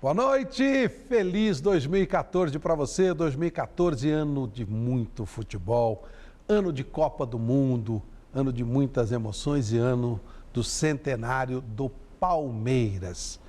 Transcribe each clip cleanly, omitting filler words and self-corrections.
Boa noite, feliz 2014 para você, 2014 ano de muito futebol, ano de Copa do Mundo, ano de muitas emoções e ano do centenário do Palmeiras.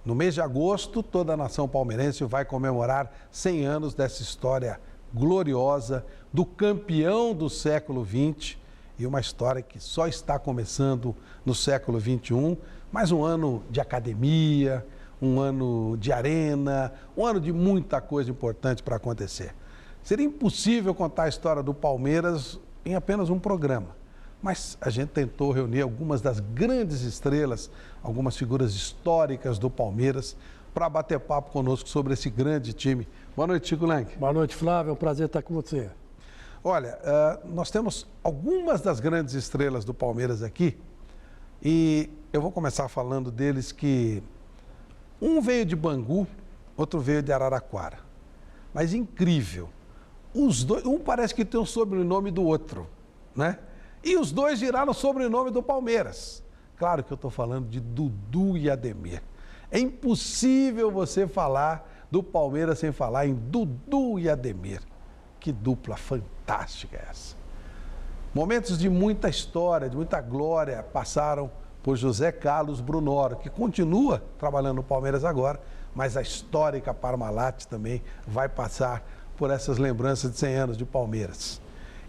No mês de agosto, toda a nação palmeirense vai comemorar 100 anos dessa história gloriosa do campeão do século XX e uma história que só está começando no século XXI, mais um ano de academia, um ano de arena, um ano de muita coisa importante para acontecer. Seria impossível contar a história do Palmeiras em apenas um programa, mas a gente tentou reunir algumas das grandes estrelas, algumas figuras históricas do Palmeiras, para bater papo conosco sobre esse grande time. Boa noite, Chico Lang. Boa noite, Flávio. É um prazer estar com você. Olha, nós temos algumas das grandes estrelas do Palmeiras aqui e eu vou começar falando deles que um veio de Bangu, outro veio de Araraquara. Mas incrível, os dois, um parece que tem o sobrenome do outro, né? E os dois giraram o sobrenome do Palmeiras. Claro que eu estou falando de Dudu e Ademir. É impossível você falar do Palmeiras sem falar em Dudu e Ademir. Que dupla fantástica é essa. Momentos de muita história, de muita glória passaram por José Carlos Brunoro, que continua trabalhando no Palmeiras agora, mas a histórica Parmalat também vai passar por essas lembranças de 100 anos de Palmeiras.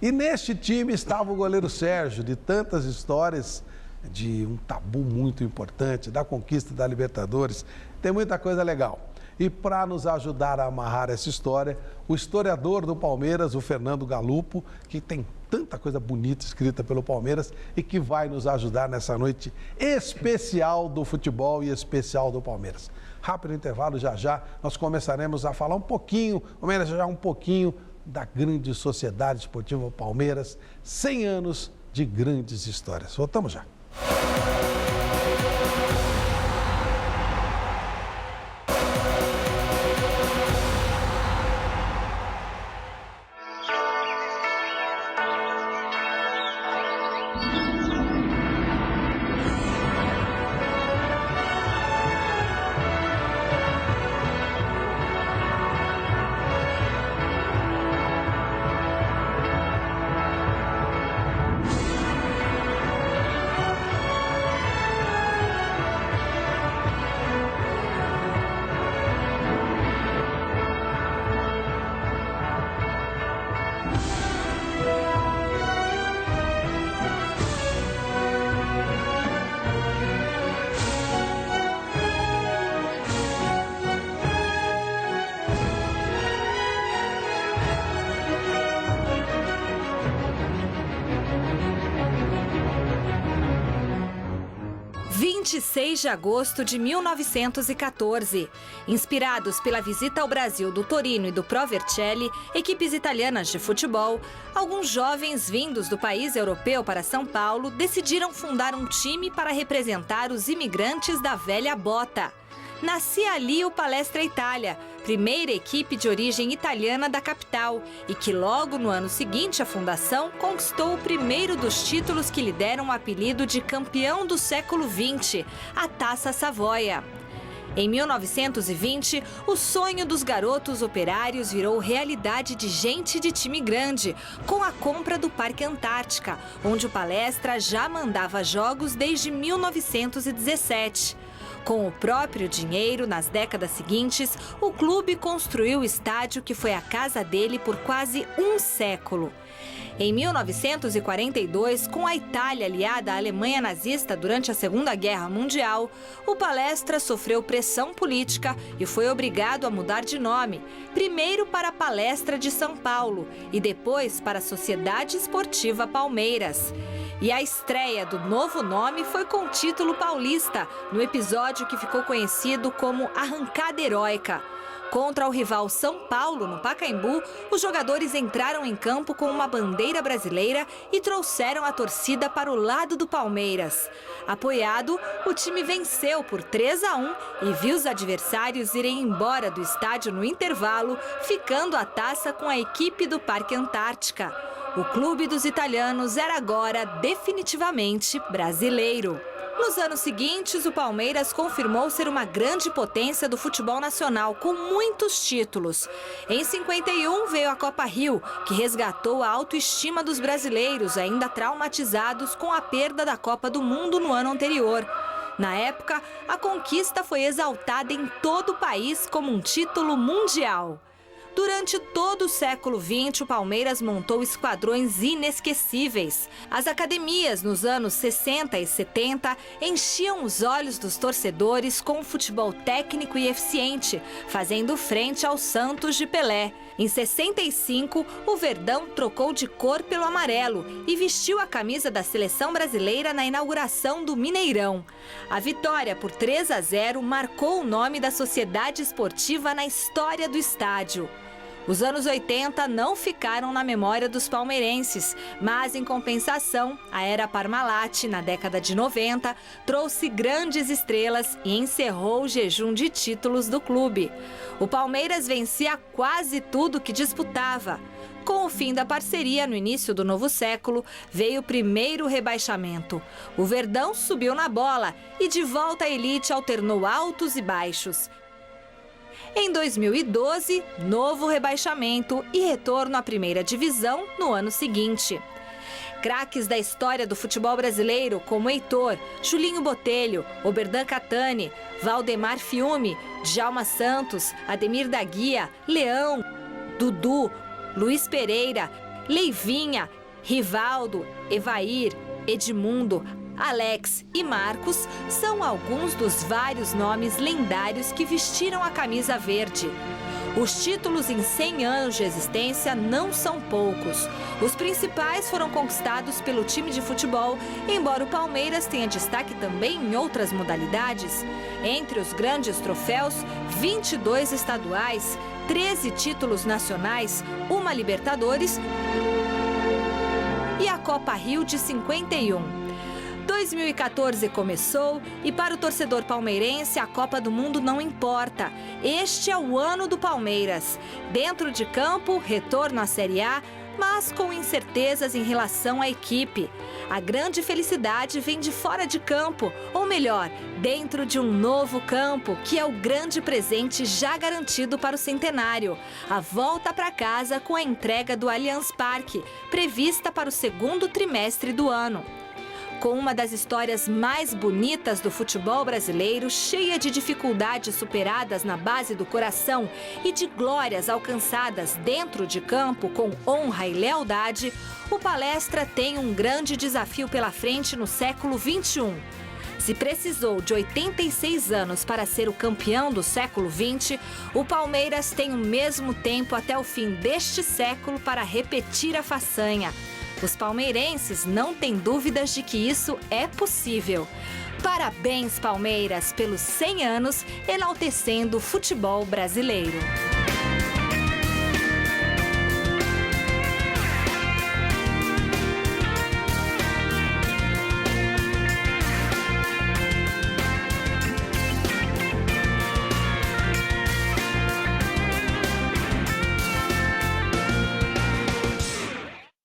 E neste time estava o goleiro Sérgio, de tantas histórias, de um tabu muito importante, da conquista da Libertadores, tem muita coisa legal. E para nos ajudar a amarrar essa história, o historiador do Palmeiras, o Fernando Galupo, que tem tanta coisa bonita escrita pelo Palmeiras e que vai nos ajudar nessa noite especial do futebol e especial do Palmeiras. Rápido intervalo, já nós começaremos a falar um pouquinho, homenagear um pouquinho da grande sociedade esportiva Palmeiras, 100 anos de grandes histórias. Voltamos já. De agosto de 1914. Inspirados pela visita ao Brasil do Torino e do Pro Vercelli, equipes italianas de futebol, alguns jovens vindos do país europeu para São Paulo decidiram fundar um time para representar os imigrantes da velha bota. Nascia ali o Palestra Itália, primeira equipe de origem italiana da capital e que logo no ano seguinte à fundação conquistou o primeiro dos títulos que lhe deram o apelido de campeão do século XX, a Taça Savoia. Em 1920, o sonho dos garotos operários virou realidade de gente de time grande, com a compra do Parque Antártica, onde o Palestra já mandava jogos desde 1917. Com o próprio dinheiro, nas décadas seguintes, o clube construiu o estádio que foi a casa dele por quase um século. Em 1942, com a Itália aliada à Alemanha nazista durante a Segunda Guerra Mundial, o Palestra sofreu pressão política e foi obrigado a mudar de nome, primeiro para a Palestra de São Paulo e depois para a Sociedade Esportiva Palmeiras. E a estreia do novo nome foi com o título paulista, no episódio que ficou conhecido como Arrancada Heróica. Contra o rival São Paulo, no Pacaembu, os jogadores entraram em campo com uma bandeira brasileira e trouxeram a torcida para o lado do Palmeiras. Apoiado, o time venceu por 3-1 e viu os adversários irem embora do estádio no intervalo, ficando a taça com a equipe do Parque Antártica. O clube dos italianos era agora definitivamente brasileiro. Nos anos seguintes, o Palmeiras confirmou ser uma grande potência do futebol nacional, com muitos títulos. Em 51 veio a Copa Rio, que resgatou a autoestima dos brasileiros, ainda traumatizados com a perda da Copa do Mundo no ano anterior. Na época, a conquista foi exaltada em todo o país como um título mundial. Durante todo o século XX, o Palmeiras montou esquadrões inesquecíveis. As academias, nos anos 60 e 70, enchiam os olhos dos torcedores com um futebol técnico e eficiente, fazendo frente ao Santos de Pelé. Em 65, o Verdão trocou de cor pelo amarelo e vestiu a camisa da seleção brasileira na inauguração do Mineirão. A vitória por 3-0 marcou o nome da sociedade esportiva na história do estádio. Os anos 80 não ficaram na memória dos palmeirenses, mas, em compensação, a era Parmalat, na década de 90, trouxe grandes estrelas e encerrou o jejum de títulos do clube. O Palmeiras vencia quase tudo que disputava. Com o fim da parceria no início do novo século, veio o primeiro rebaixamento. O Verdão subiu na bola e, de volta à elite, alternou altos e baixos. Em 2012, novo rebaixamento e retorno à primeira divisão no ano seguinte. Craques da história do futebol brasileiro como Heitor, Julinho Botelho, Oberdan Catani, Valdemar Fiume, Djalma Santos, Ademir da Guia, Leão, Dudu, Luiz Pereira, Leivinha, Rivaldo, Evair, Edmundo, Alex e Marcos são alguns dos vários nomes lendários que vestiram a camisa verde. Os títulos em 100 anos de existência não são poucos. Os principais foram conquistados pelo time de futebol, embora o Palmeiras tenha destaque também em outras modalidades. Entre os grandes troféus, 22 estaduais, 13 títulos nacionais, uma Libertadores e a Copa Rio de 51. 2014 começou e, para o torcedor palmeirense, a Copa do Mundo não importa. Este é o ano do Palmeiras. Dentro de campo, retorno à Série A, mas com incertezas em relação à equipe. A grande felicidade vem de fora de campo, ou melhor, dentro de um novo campo, que é o grande presente já garantido para o centenário. A volta para casa com a entrega do Allianz Parque, prevista para o segundo trimestre do ano. Com uma das histórias mais bonitas do futebol brasileiro, cheia de dificuldades superadas na base do coração e de glórias alcançadas dentro de campo com honra e lealdade, o Palestra tem um grande desafio pela frente no século XXI. Se precisou de 86 anos para ser o campeão do século XX, o Palmeiras tem o mesmo tempo até o fim deste século para repetir a façanha. Os palmeirenses não têm dúvidas de que isso é possível. Parabéns, Palmeiras, pelos 100 anos enaltecendo o futebol brasileiro.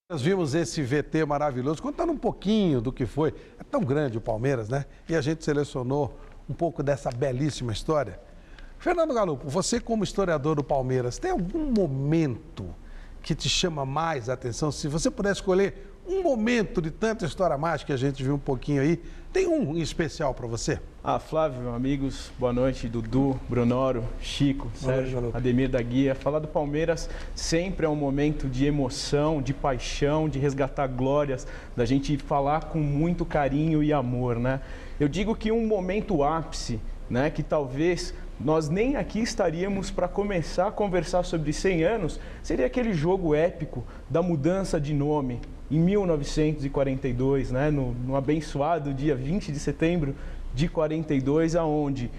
Nós vimos esse VT maravilhoso, contando um pouquinho do que foi. É tão grande o Palmeiras, né? E a gente selecionou um pouco dessa belíssima história. Fernando Galupo, você como historiador do Palmeiras, tem algum momento que te chama mais a atenção? Se você pudesse escolher um momento de tanta história mágica que a gente viu um pouquinho aí, tem um em especial para você? Flávio, amigos, boa noite, Dudu, Brunoro, Chico, Sérgio, Ademir da Guia. Falar do Palmeiras sempre é um momento de emoção, de paixão, de resgatar glórias, da gente falar com muito carinho e amor, né? Eu digo que um momento ápice, né, que talvez nós nem aqui estaríamos para começar a conversar sobre 100 anos, seria aquele jogo épico da mudança de nome em 1942, né, no abençoado dia 20 de setembro de 42, aonde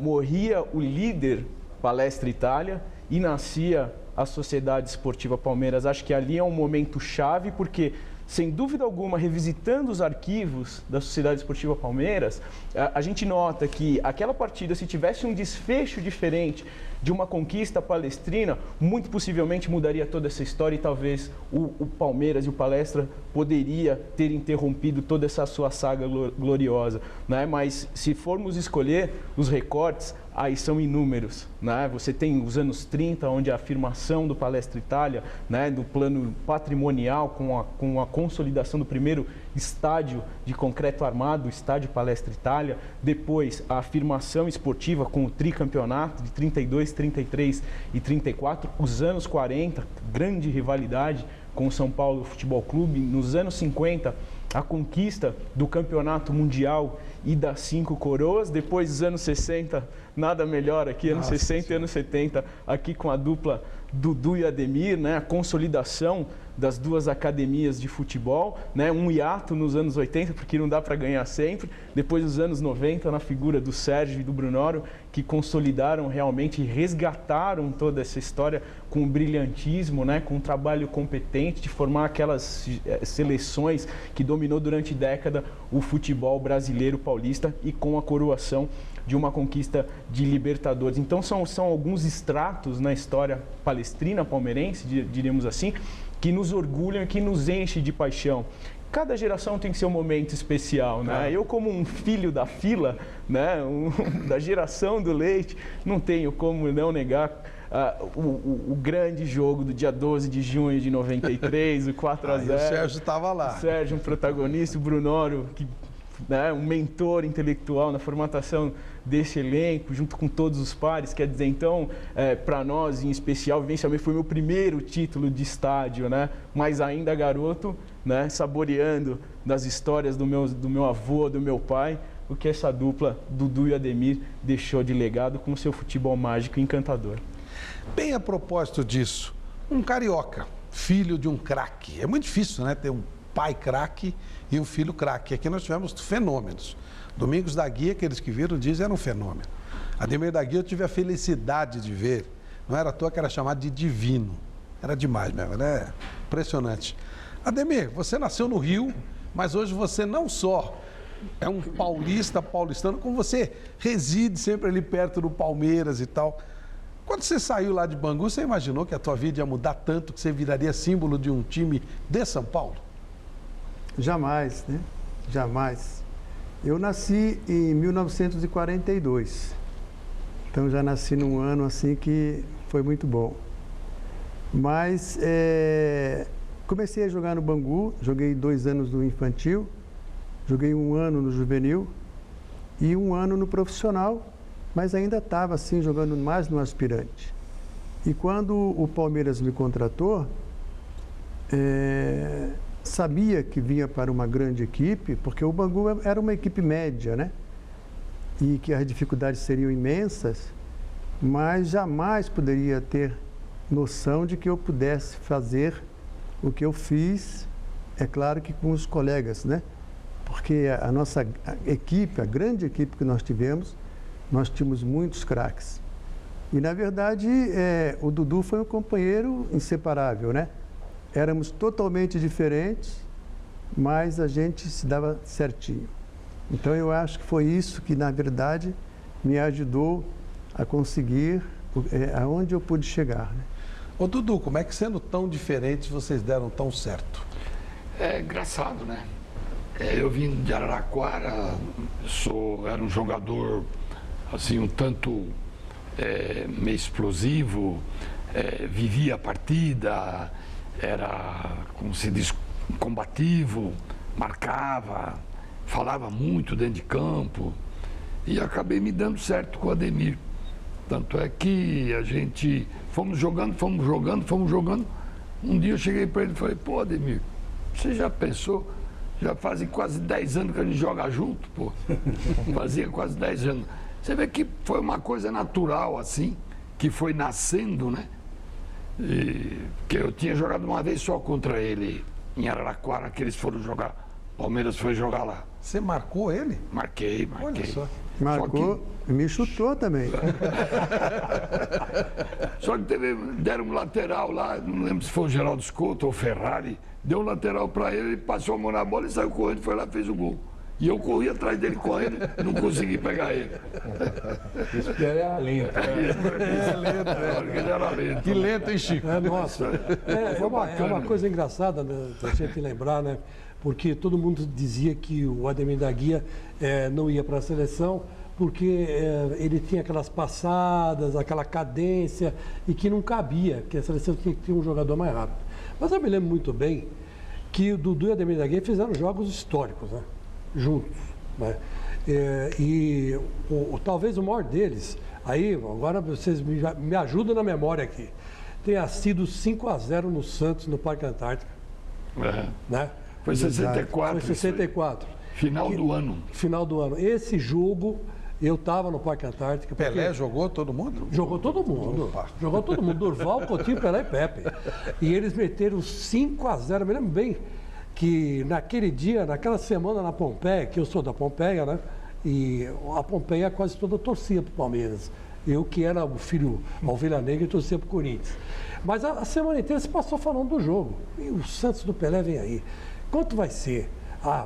morria o líder Palestra Itália e nascia a Sociedade Esportiva Palmeiras. Acho que ali é um momento chave, porque sem dúvida alguma, revisitando os arquivos da Sociedade Esportiva Palmeiras, a gente nota que aquela partida, se tivesse um desfecho diferente de uma conquista palestrina, muito possivelmente mudaria toda essa história e talvez o Palmeiras e o Palestra poderia ter interrompido toda essa sua saga gloriosa, né? Mas se formos escolher os recortes, aí são inúmeros, né? Você tem os anos 30, onde a afirmação do Palestra Itália, né, do plano patrimonial com a consolidação do primeiro estádio de concreto armado, o estádio Palestra Itália, depois a afirmação esportiva com o tricampeonato de 32, 33 e 34, os anos 40, grande rivalidade com o São Paulo Futebol Clube, nos anos 50, a conquista do campeonato mundial e das 5 coroas, depois dos anos 60, nada melhor aqui, anos 60 e anos 70, aqui com a dupla Dudu e Ademir, né, a consolidação das duas academias de futebol, né, um hiato nos anos 80, porque não dá para ganhar sempre, depois dos anos 90, na figura do Sérgio e do Brunoro, que consolidaram realmente e resgataram toda essa história com brilhantismo, né, com um trabalho competente de formar aquelas seleções que dominou durante década o futebol brasileiro paulista e com a coroação de uma conquista de Libertadores. Então são alguns extratos na história palestrina palmeirense, diríamos assim, que nos orgulham e que nos enchem de paixão. Cada geração tem seu momento especial, né? Eu, como um filho da fila, né, da geração do leite, não tenho como não negar o grande jogo do dia 12 de junho de 93, o 4-0. O Sérgio estava lá. O Sérgio, um protagonista, o Brunoro, que, né, um mentor intelectual na formatação desse elenco, junto com todos os pares. Quer dizer, então, para nós, em especial, vivencialmente, foi meu primeiro título de estádio, né? Mas ainda garoto, né, saboreando das histórias do meu avô, do meu pai, o que essa dupla, Dudu e Ademir, deixou de legado com o seu futebol mágico e encantador. Bem a propósito disso, um carioca, filho de um craque. É muito difícil, né, ter um pai craque e um filho craque. Aqui nós tivemos fenômenos. Domingos da Guia, aqueles que viram, dizem, era um fenômeno. Ademir da Guia eu tive a felicidade de ver. Não era à toa que era chamado de divino. Era demais mesmo, era impressionante. Ademir, você nasceu no Rio, mas hoje você não só é um paulistano, como você reside sempre ali perto do Palmeiras e tal. Quando você saiu lá de Bangu, você imaginou que a tua vida ia mudar tanto, que você viraria símbolo de um time de São Paulo? Jamais, né? Jamais. Eu nasci em 1942, então já nasci num ano assim que foi muito bom. Mas comecei a jogar no Bangu, joguei 2 anos no infantil, joguei 1 ano no juvenil e 1 ano no profissional, mas ainda estava assim jogando mais no aspirante. E quando o Palmeiras me contratou, sabia que vinha para uma grande equipe, porque o Bangu era uma equipe média, né? E que as dificuldades seriam imensas, mas jamais poderia ter noção de que eu pudesse fazer o que eu fiz, é claro que com os colegas, né? Porque a nossa equipe, a grande equipe que nós tivemos, nós tínhamos muitos craques. E, na verdade, o Dudu foi um companheiro inseparável, né? Éramos totalmente diferentes, mas a gente se dava certinho. Então, eu acho que foi isso que, na verdade, me ajudou a conseguir aonde eu pude chegar, né? Ô, Dudu, como é que, sendo tão diferentes, vocês deram tão certo? É engraçado, né? Eu vim de Araraquara, era um jogador, assim, um tanto meio explosivo, vivia a partida, era, como se diz, combativo, marcava, falava muito dentro de campo e acabei me dando certo com o Ademir. Tanto é que a gente fomos jogando. Um dia eu cheguei para ele e falei, pô, Ademir, você já pensou? Já fazem quase 10 anos que a gente joga junto, pô. Fazia quase 10 anos. Você vê que foi uma coisa natural, assim, que foi nascendo, né? Que eu tinha jogado uma vez só contra ele em Araraquara, que eles foram jogar Palmeiras foi jogar lá. Você marcou ele? Marquei. Olha só. Marcou e me chutou também. Só que deram um lateral lá, não lembro se foi o Geraldo Scotto ou o Ferrari, deu um lateral para ele, passou a mão na bola e saiu correndo, foi lá e fez o gol. E eu corri atrás dele correndo, não consegui pegar ele. Isso que era lento. Ele era lento. Que lento, hein, Chico? Nossa. É uma coisa engraçada, né, da gente lembrar, né? Porque todo mundo dizia que o Ademir da Guia não ia para a seleção porque ele tinha aquelas passadas, aquela cadência e que não cabia, que a seleção tinha que ter um jogador mais rápido. Mas eu me lembro muito bem que o Dudu e o Ademir da Guia fizeram jogos históricos, né? Juntos, né? Talvez o maior deles, aí agora vocês me ajudam na memória aqui, tenha sido 5-0 no Santos, no Parque Antártica, né? Foi 64. Foi 64. Final do ano. Final do ano. Esse jogo, eu estava no Parque Antártica. Pelé jogou todo mundo? Jogou todo mundo. Opa. Jogou todo mundo. Durval, Coutinho, Pelé e Pepe. E eles meteram 5-0. Eu me lembro bem que naquele dia, naquela semana na Pompeia, que eu sou da Pompeia, né? E a Pompeia quase toda torcia para o Palmeiras. Eu que era o filho, a ovelha negra, e torcia para o Corinthians. Mas a semana inteira se passou falando do jogo. E o Santos do Pelé vem aí. Quanto vai ser?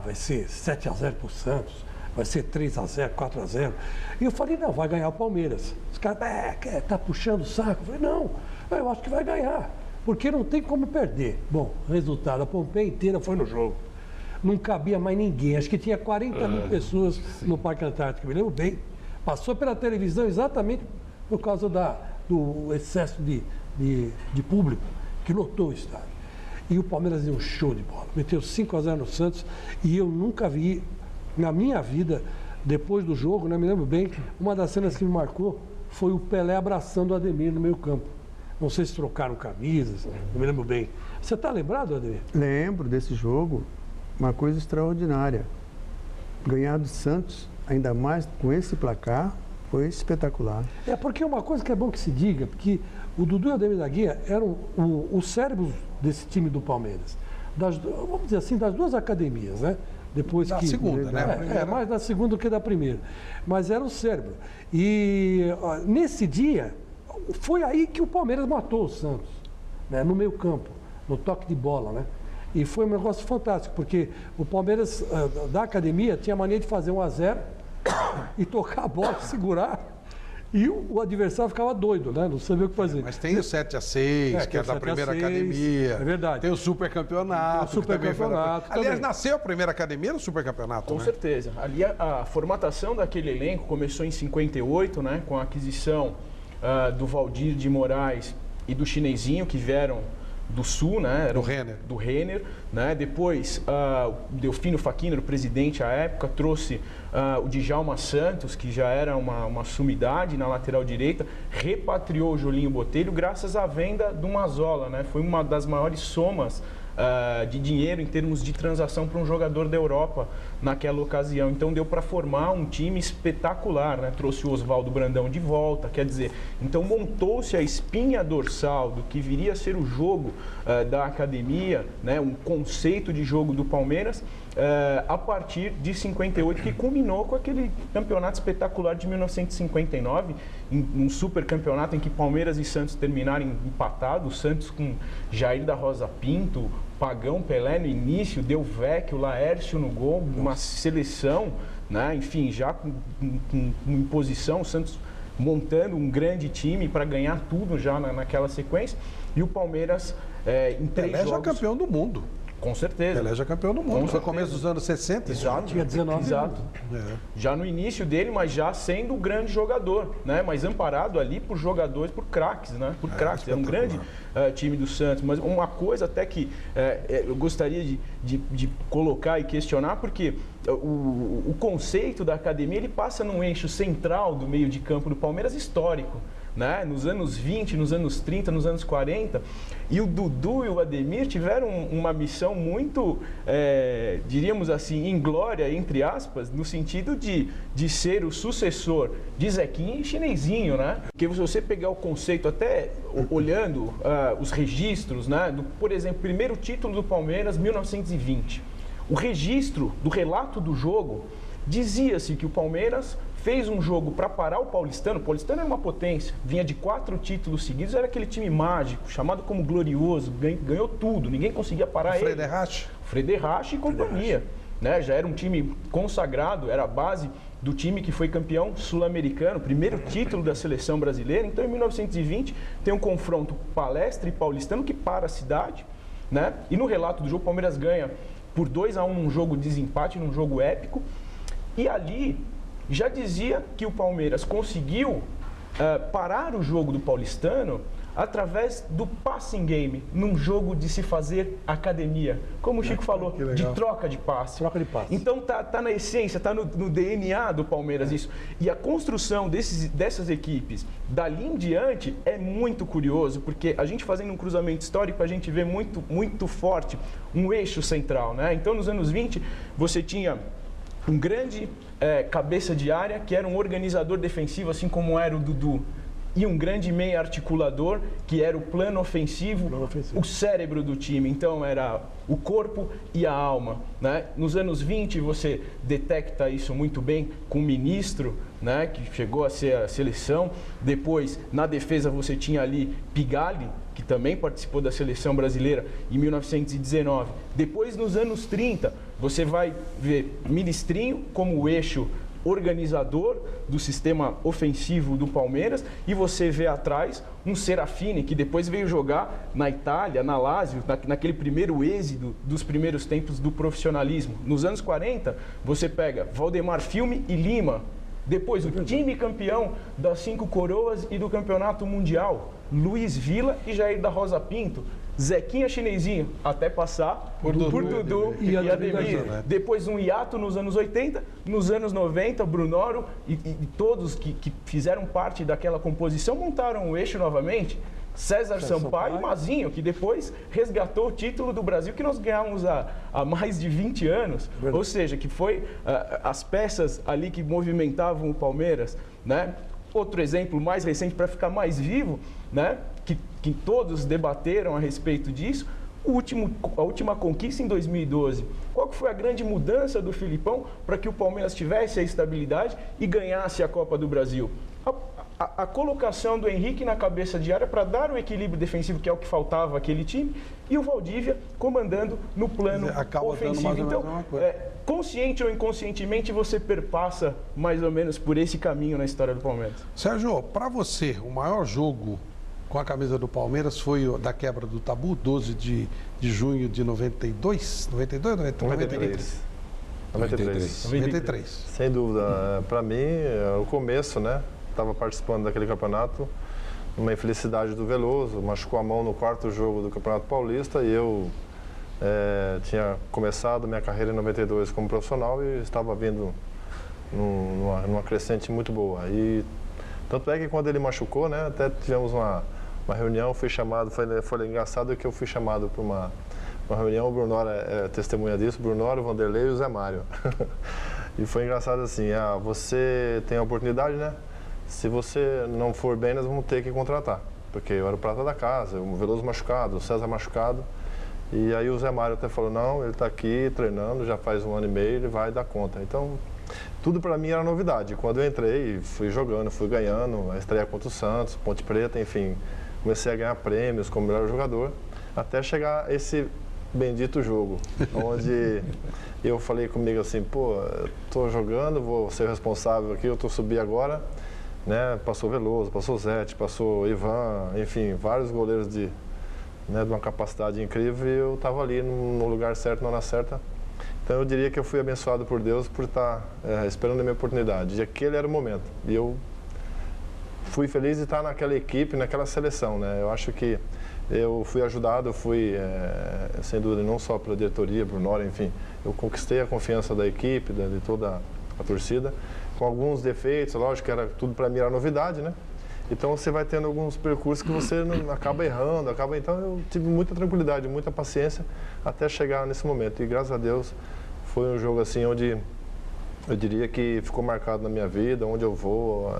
Vai ser 7-0 para o Santos, vai ser 3-0, 4-0. E eu falei, não, vai ganhar o Palmeiras. Os caras, tá puxando o saco. Eu falei, não, eu acho que vai ganhar, porque não tem como perder. Bom, resultado, a Pompeia inteira foi no jogo. Não cabia mais ninguém, acho que tinha 40 mil pessoas no Parque Antártico, me lembro bem. Passou pela televisão exatamente por causa do excesso de público que lotou o estádio. E o Palmeiras deu um show de bola. Meteu 5-0 no Santos. E eu nunca vi, na minha vida, depois do jogo, né, me lembro bem, uma das cenas que me marcou foi o Pelé abraçando o Ademir no meio campo. Não sei se trocaram camisas, não me lembro bem. Você está lembrado, Ademir? Lembro desse jogo, uma coisa extraordinária. Ganhar do Santos, ainda mais com esse placar, foi espetacular. Porque uma coisa que é bom que se diga, porque o Dudu e o Ademir da Guia eram os cérebros desse time do Palmeiras. Vamos dizer assim, das duas academias, né? Depois da segunda, né? Mais da segunda do que da primeira. Mas era o cérebro. E nesse dia, foi aí que o Palmeiras matou o Santos, né? No meio campo, no toque de bola, né? E foi um negócio fantástico, porque o Palmeiras da academia tinha a mania de fazer 1-0 e tocar a bola, segurar, e o adversário ficava doido, né? Não sabia o que fazer. Mas tem o 7-6, que é da primeira academia. É verdade. Tem o supercampeonato. Tem o supercampeonato. Aliás, nasceu a primeira academia no supercampeonato, Com certeza. Ali a formatação daquele elenco começou em 58, né? Com a aquisição do Valdir de Moraes e do Chinesinho, que vieram do Sul, né? Do Renner, né? Depois, o Delfino Facchino, o presidente à época, trouxe o Djalma Santos, que já era uma sumidade na lateral direita, repatriou o Jolinho Botelho graças à venda do Mazzola, né? Foi uma das maiores somas de dinheiro em termos de transação para um jogador da Europa naquela ocasião. Então deu para formar um time espetacular, né? Trouxe o Oswaldo Brandão de volta, quer dizer, então montou-se a espinha dorsal do que viria a ser o jogo da academia, né? Um conceito de jogo do Palmeiras a partir de 58, que culminou com aquele campeonato espetacular de 1959, um super campeonato em que Palmeiras e Santos terminaram empatados, o Santos com Jair da Rosa Pinto, Pagão, Pelé no início, Del Vecchio, Laércio no gol, uma seleção, né? Enfim, já com imposição, o Santos montando um grande time para ganhar tudo já naquela sequência, e o Palmeiras em 3 Pelé jogos... já campeão do mundo. Com certeza. Pelé já campeão do mundo. Com Foi começo dos anos 60. Exato. Tinha 19 Exato. Já no início dele, mas já sendo um grande jogador, né? Mas amparado ali por jogadores, por craques, né? Por craques. É um grande time do Santos. Mas uma coisa até que eu gostaria de colocar e questionar, porque o conceito da academia, ele passa num eixo central do meio de campo do Palmeiras histórico, né? Nos anos 20, nos anos 30, nos anos 40, e o Dudu e o Ademir tiveram uma missão muito, diríamos assim, inglória, entre aspas, no sentido de ser o sucessor de Zequinha e Chinesinho, né? Porque se você pegar o conceito, até olhando os registros, né? Por exemplo, primeiro título do Palmeiras, 1920. o registro do relato do jogo dizia-se que o Palmeiras fez um jogo para parar o Paulistano. O Paulistano era uma potência, vinha de 4 títulos seguidos, era aquele time mágico, chamado como glorioso, ganhou tudo, ninguém conseguia parar ele. Frederich e companhia. Né? Já era um time consagrado, era a base do time que foi campeão sul-americano, primeiro título da seleção brasileira. Então, em 1920, tem um confronto Palestra e Paulistano que para a cidade. Né? E no relato do jogo, o Palmeiras ganha por 2-1 num jogo de desempate, num jogo épico. E ali já dizia que o Palmeiras conseguiu parar o jogo do Paulistano através do passing game, num jogo de se fazer academia. Como o Chico falou, de troca de passe. Troca de passe. Então tá na essência, tá no DNA do Palmeiras isso. E a construção dessas equipes dali em diante é muito curioso, porque a gente fazendo um cruzamento histórico, a gente vê muito forte um eixo central, né? Então nos anos 20 você tinha um grande cabeça de área, que era um organizador defensivo, assim como era o Dudu. E um grande meia articulador, que era o plano ofensivo, o cérebro do time. Então, era o corpo e a alma. Né? Nos anos 20, você detecta isso muito bem com o ministro, né, que chegou a ser a seleção. Depois, na defesa, você tinha ali Pigali, que também participou da seleção brasileira em 1919. Depois, nos anos 30, você vai ver Ministrinho como o eixo organizador do sistema ofensivo do Palmeiras, e você vê atrás um Serafini, que depois veio jogar na Itália, na Lazio, naquele primeiro êxodo dos primeiros tempos do profissionalismo. Nos anos 40, você pega Valdemar Filme e Lima. Depois, o time campeão das 5 coroas e do campeonato mundial, Luiz Villa e Jair da Rosa Pinto. Zequinha Chinesinho, até passar por Dudu e Ademir. Depois um hiato nos anos 80, nos anos 90, Brunoro e todos que fizeram parte daquela composição montaram o eixo novamente. César Sampaio e Mazinho, que depois resgatou o título do Brasil que nós ganhamos há mais de 20 anos. Ou seja, que foi as peças ali que movimentavam o Palmeiras, né? Outro exemplo mais recente, para ficar mais vivo, né? Que todos debateram a respeito disso, a última conquista em 2012. Qual que foi a grande mudança do Filipão para que o Palmeiras tivesse a estabilidade e ganhasse a Copa do Brasil? A colocação do Henrique na cabeça de área para dar o equilíbrio defensivo, que é o que faltava àquele time, e o Valdívia comandando no plano ofensivo. Então, consciente ou inconscientemente, você perpassa mais ou menos por esse caminho na história do Palmeiras. Sérgio, para você, o maior jogo com a camisa do Palmeiras foi o da quebra do tabu, 12 de junho de 92? 92 ou 93? 93. Sem dúvida. Para mim, é o começo, né? Estava participando daquele campeonato, uma infelicidade do Veloso, machucou a mão no 4º jogo do Campeonato Paulista e eu tinha começado minha carreira em 92 como profissional e estava vindo numa crescente muito boa. E tanto é que quando ele machucou, né, até tivemos uma reunião, fui chamado, foi engraçado que eu fui chamado para uma reunião, o Brunoro é testemunha disso, o Brunoro, o Vanderlei e o Zé Mário. E foi engraçado assim, você tem a oportunidade, né? Se você não for bem, nós vamos ter que contratar. Porque eu era o prata da casa, o Veloso machucado, o César machucado. E aí o Zé Mário até falou, não, ele está aqui treinando, já faz 1 ano e meio, ele vai dar conta. Então, tudo para mim era novidade. Quando eu entrei, fui jogando, fui ganhando, a estreia contra o Santos, Ponte Preta, enfim. Comecei a ganhar prêmios como melhor jogador, até chegar esse bendito jogo, onde eu falei comigo assim, pô, estou jogando, vou ser responsável aqui, eu estou subindo agora. Né, passou Veloso, passou Zete, passou Ivan, enfim, vários goleiros de uma capacidade incrível e eu estava ali no lugar certo, na hora certa. Então eu diria que eu fui abençoado por Deus por estar esperando a minha oportunidade. E aquele era o momento. E eu fui feliz de estar naquela equipe, naquela seleção. Né? Eu acho que eu fui ajudado, sem dúvida, não só pela diretoria, Brunoro, enfim. Eu conquistei a confiança da equipe, de toda a torcida. Com alguns defeitos, lógico que era tudo para mim era novidade, né? Então você vai tendo alguns percursos que você acaba errando, então eu tive muita tranquilidade, muita paciência até chegar nesse momento. E graças a Deus foi um jogo assim onde eu diria que ficou marcado na minha vida, onde eu vou,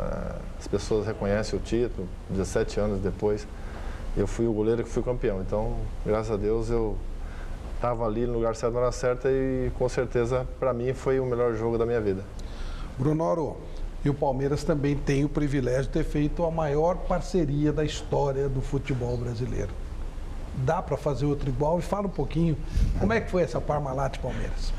as pessoas reconhecem o título, 17 anos depois, eu fui o goleiro que fui campeão. Então, graças a Deus eu estava ali no lugar certo na hora certa e com certeza para mim foi o melhor jogo da minha vida. Brunoro, e o Palmeiras também tem o privilégio de ter feito a maior parceria da história do futebol brasileiro. Dá para fazer outro igual? E fala um pouquinho, como é que foi essa Parmalat Palmeiras?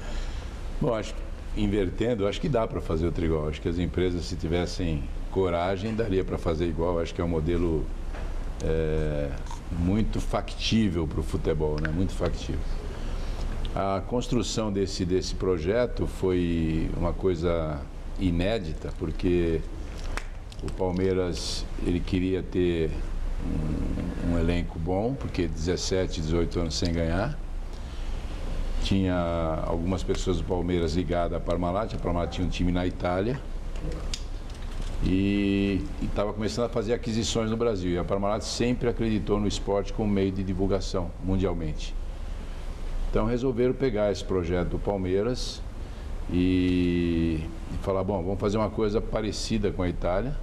Bom, acho que invertendo, acho que dá para fazer outro igual. Acho que as empresas, se tivessem coragem, daria para fazer igual. Acho que é um modelo muito factível para o futebol, né? Muito factível. A construção desse projeto foi uma coisa inédita, porque o Palmeiras ele queria ter um elenco bom, porque 17, 18 anos sem ganhar. Tinha algumas pessoas do Palmeiras ligadas à Parmalat. A Parmalat tinha um time na Itália e estava começando a fazer aquisições no Brasil. E a Parmalat sempre acreditou no esporte como meio de divulgação mundialmente. Então resolveram pegar esse projeto do Palmeiras e falar, bom, vamos fazer uma coisa parecida com a Itália.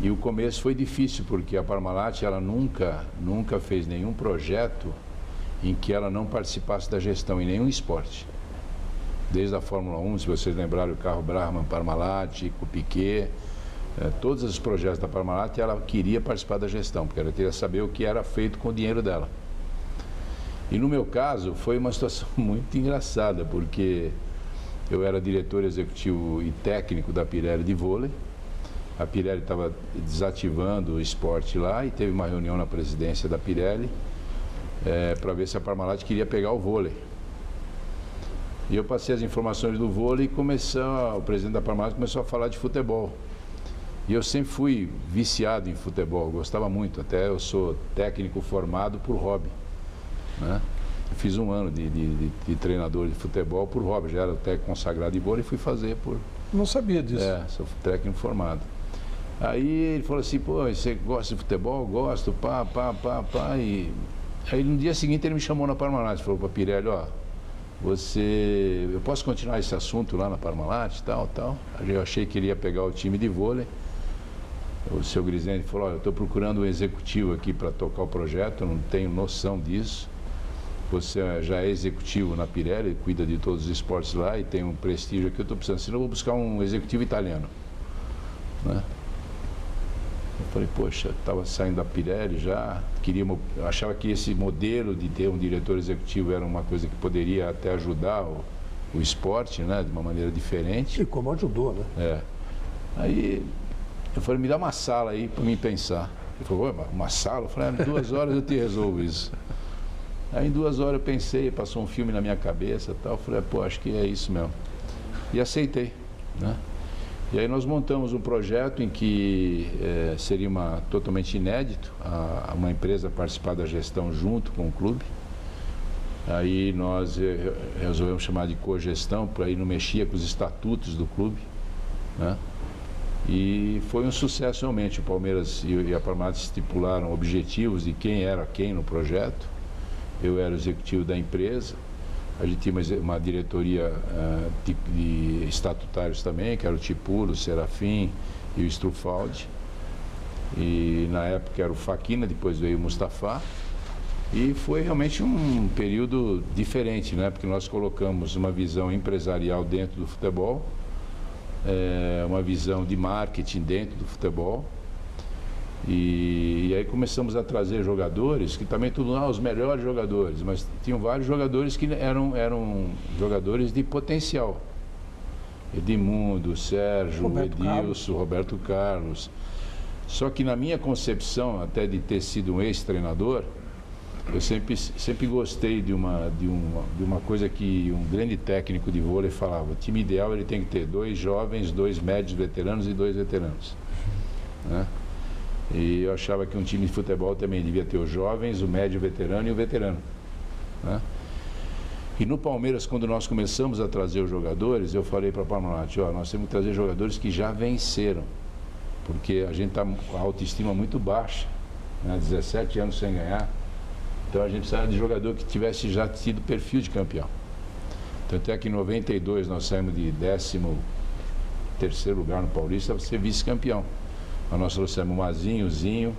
E o começo foi difícil, porque a Parmalat ela nunca fez nenhum projeto em que ela não participasse da gestão em nenhum esporte. Desde a Fórmula 1, se vocês lembrarem, o carro Brabham Parmalat, o Piquet, todos os projetos da Parmalat, ela queria participar da gestão, porque ela queria saber o que era feito com o dinheiro dela. E no meu caso, foi uma situação muito engraçada, porque eu era diretor executivo e técnico da Pirelli de vôlei. A Pirelli estava desativando o esporte lá e teve uma reunião na presidência da Pirelli para ver se a Parmalat queria pegar o vôlei. E eu passei as informações do vôlei e o presidente da Parmalat começou a falar de futebol. E eu sempre fui viciado em futebol, gostava muito, até eu sou técnico formado por hobby, né? Eu fiz um ano de treinador de futebol por hobby, já era técnico consagrado de vôlei e fui fazer por... Não sabia disso. Sou técnico formado. Aí ele falou assim, pô, você gosta de futebol? Gosto, pá. E aí no dia seguinte ele me chamou na Parmalat, falou para Pirelli, ó, eu posso continuar esse assunto lá na Parmalat, tal. Aí eu achei que ele ia pegar o time de vôlei. O seu Grisende falou, ó, eu estou procurando um executivo aqui para tocar o projeto, eu não tenho noção disso. Você já é executivo na Pirelli, cuida de todos os esportes lá e tem um prestígio aqui, eu estou precisando, senão eu vou buscar um executivo italiano, né? Eu falei, poxa, estava saindo da Pirelli já, eu achava que esse modelo de ter um diretor executivo era uma coisa que poderia até ajudar o esporte, né, de uma maneira diferente. E como ajudou, né? Aí eu falei, me dá uma sala aí para mim pensar. Ele falou, uma sala? Eu falei, em 2 horas eu te resolvo isso. Aí em 2 horas eu pensei, passou um filme na minha cabeça e tal, eu falei, pô, acho que é isso mesmo. E aceitei, né? E aí nós montamos um projeto em que seria totalmente inédito, uma empresa participar da gestão junto com o clube. Aí nós resolvemos chamar de cogestão, porque aí não mexia com os estatutos do clube, né? E foi um sucesso realmente. O Palmeiras e a Parmalat estipularam objetivos de quem era quem no projeto. Eu era o executivo da empresa. A gente tinha uma diretoria de estatutários também, que era o Tipulo, o Serafim e o Strufaldi. E na época era o Faquina, depois veio o Mustafa. E foi realmente um período diferente, né? Porque nós colocamos uma visão empresarial dentro do futebol, uma visão de marketing dentro do futebol. E aí começamos a trazer jogadores, que também tudo os melhores jogadores, mas tinham vários jogadores que eram jogadores de potencial. Edmundo, Sérgio, Edilson, Roberto Carlos. Só que na minha concepção, até de ter sido um ex-treinador, eu sempre gostei de uma coisa que um grande técnico de vôlei falava. O time ideal ele tem que ter 2 jovens, 2 médios veteranos e 2 veteranos, né? E eu achava que um time de futebol também devia ter os jovens, o médio veterano e o veterano, né? E no Palmeiras, quando nós começamos a trazer os jogadores, eu falei para a Parmalat, ó, nós temos que trazer jogadores que já venceram, porque a gente está com a autoestima muito baixa, né? 17 anos sem ganhar, então a gente precisava de jogador que tivesse já tido perfil de campeão. Tanto é que em 92 nós saímos de 13º lugar no Paulista para ser vice-campeão. Nós trouxemos o Mazinho, o Zinho,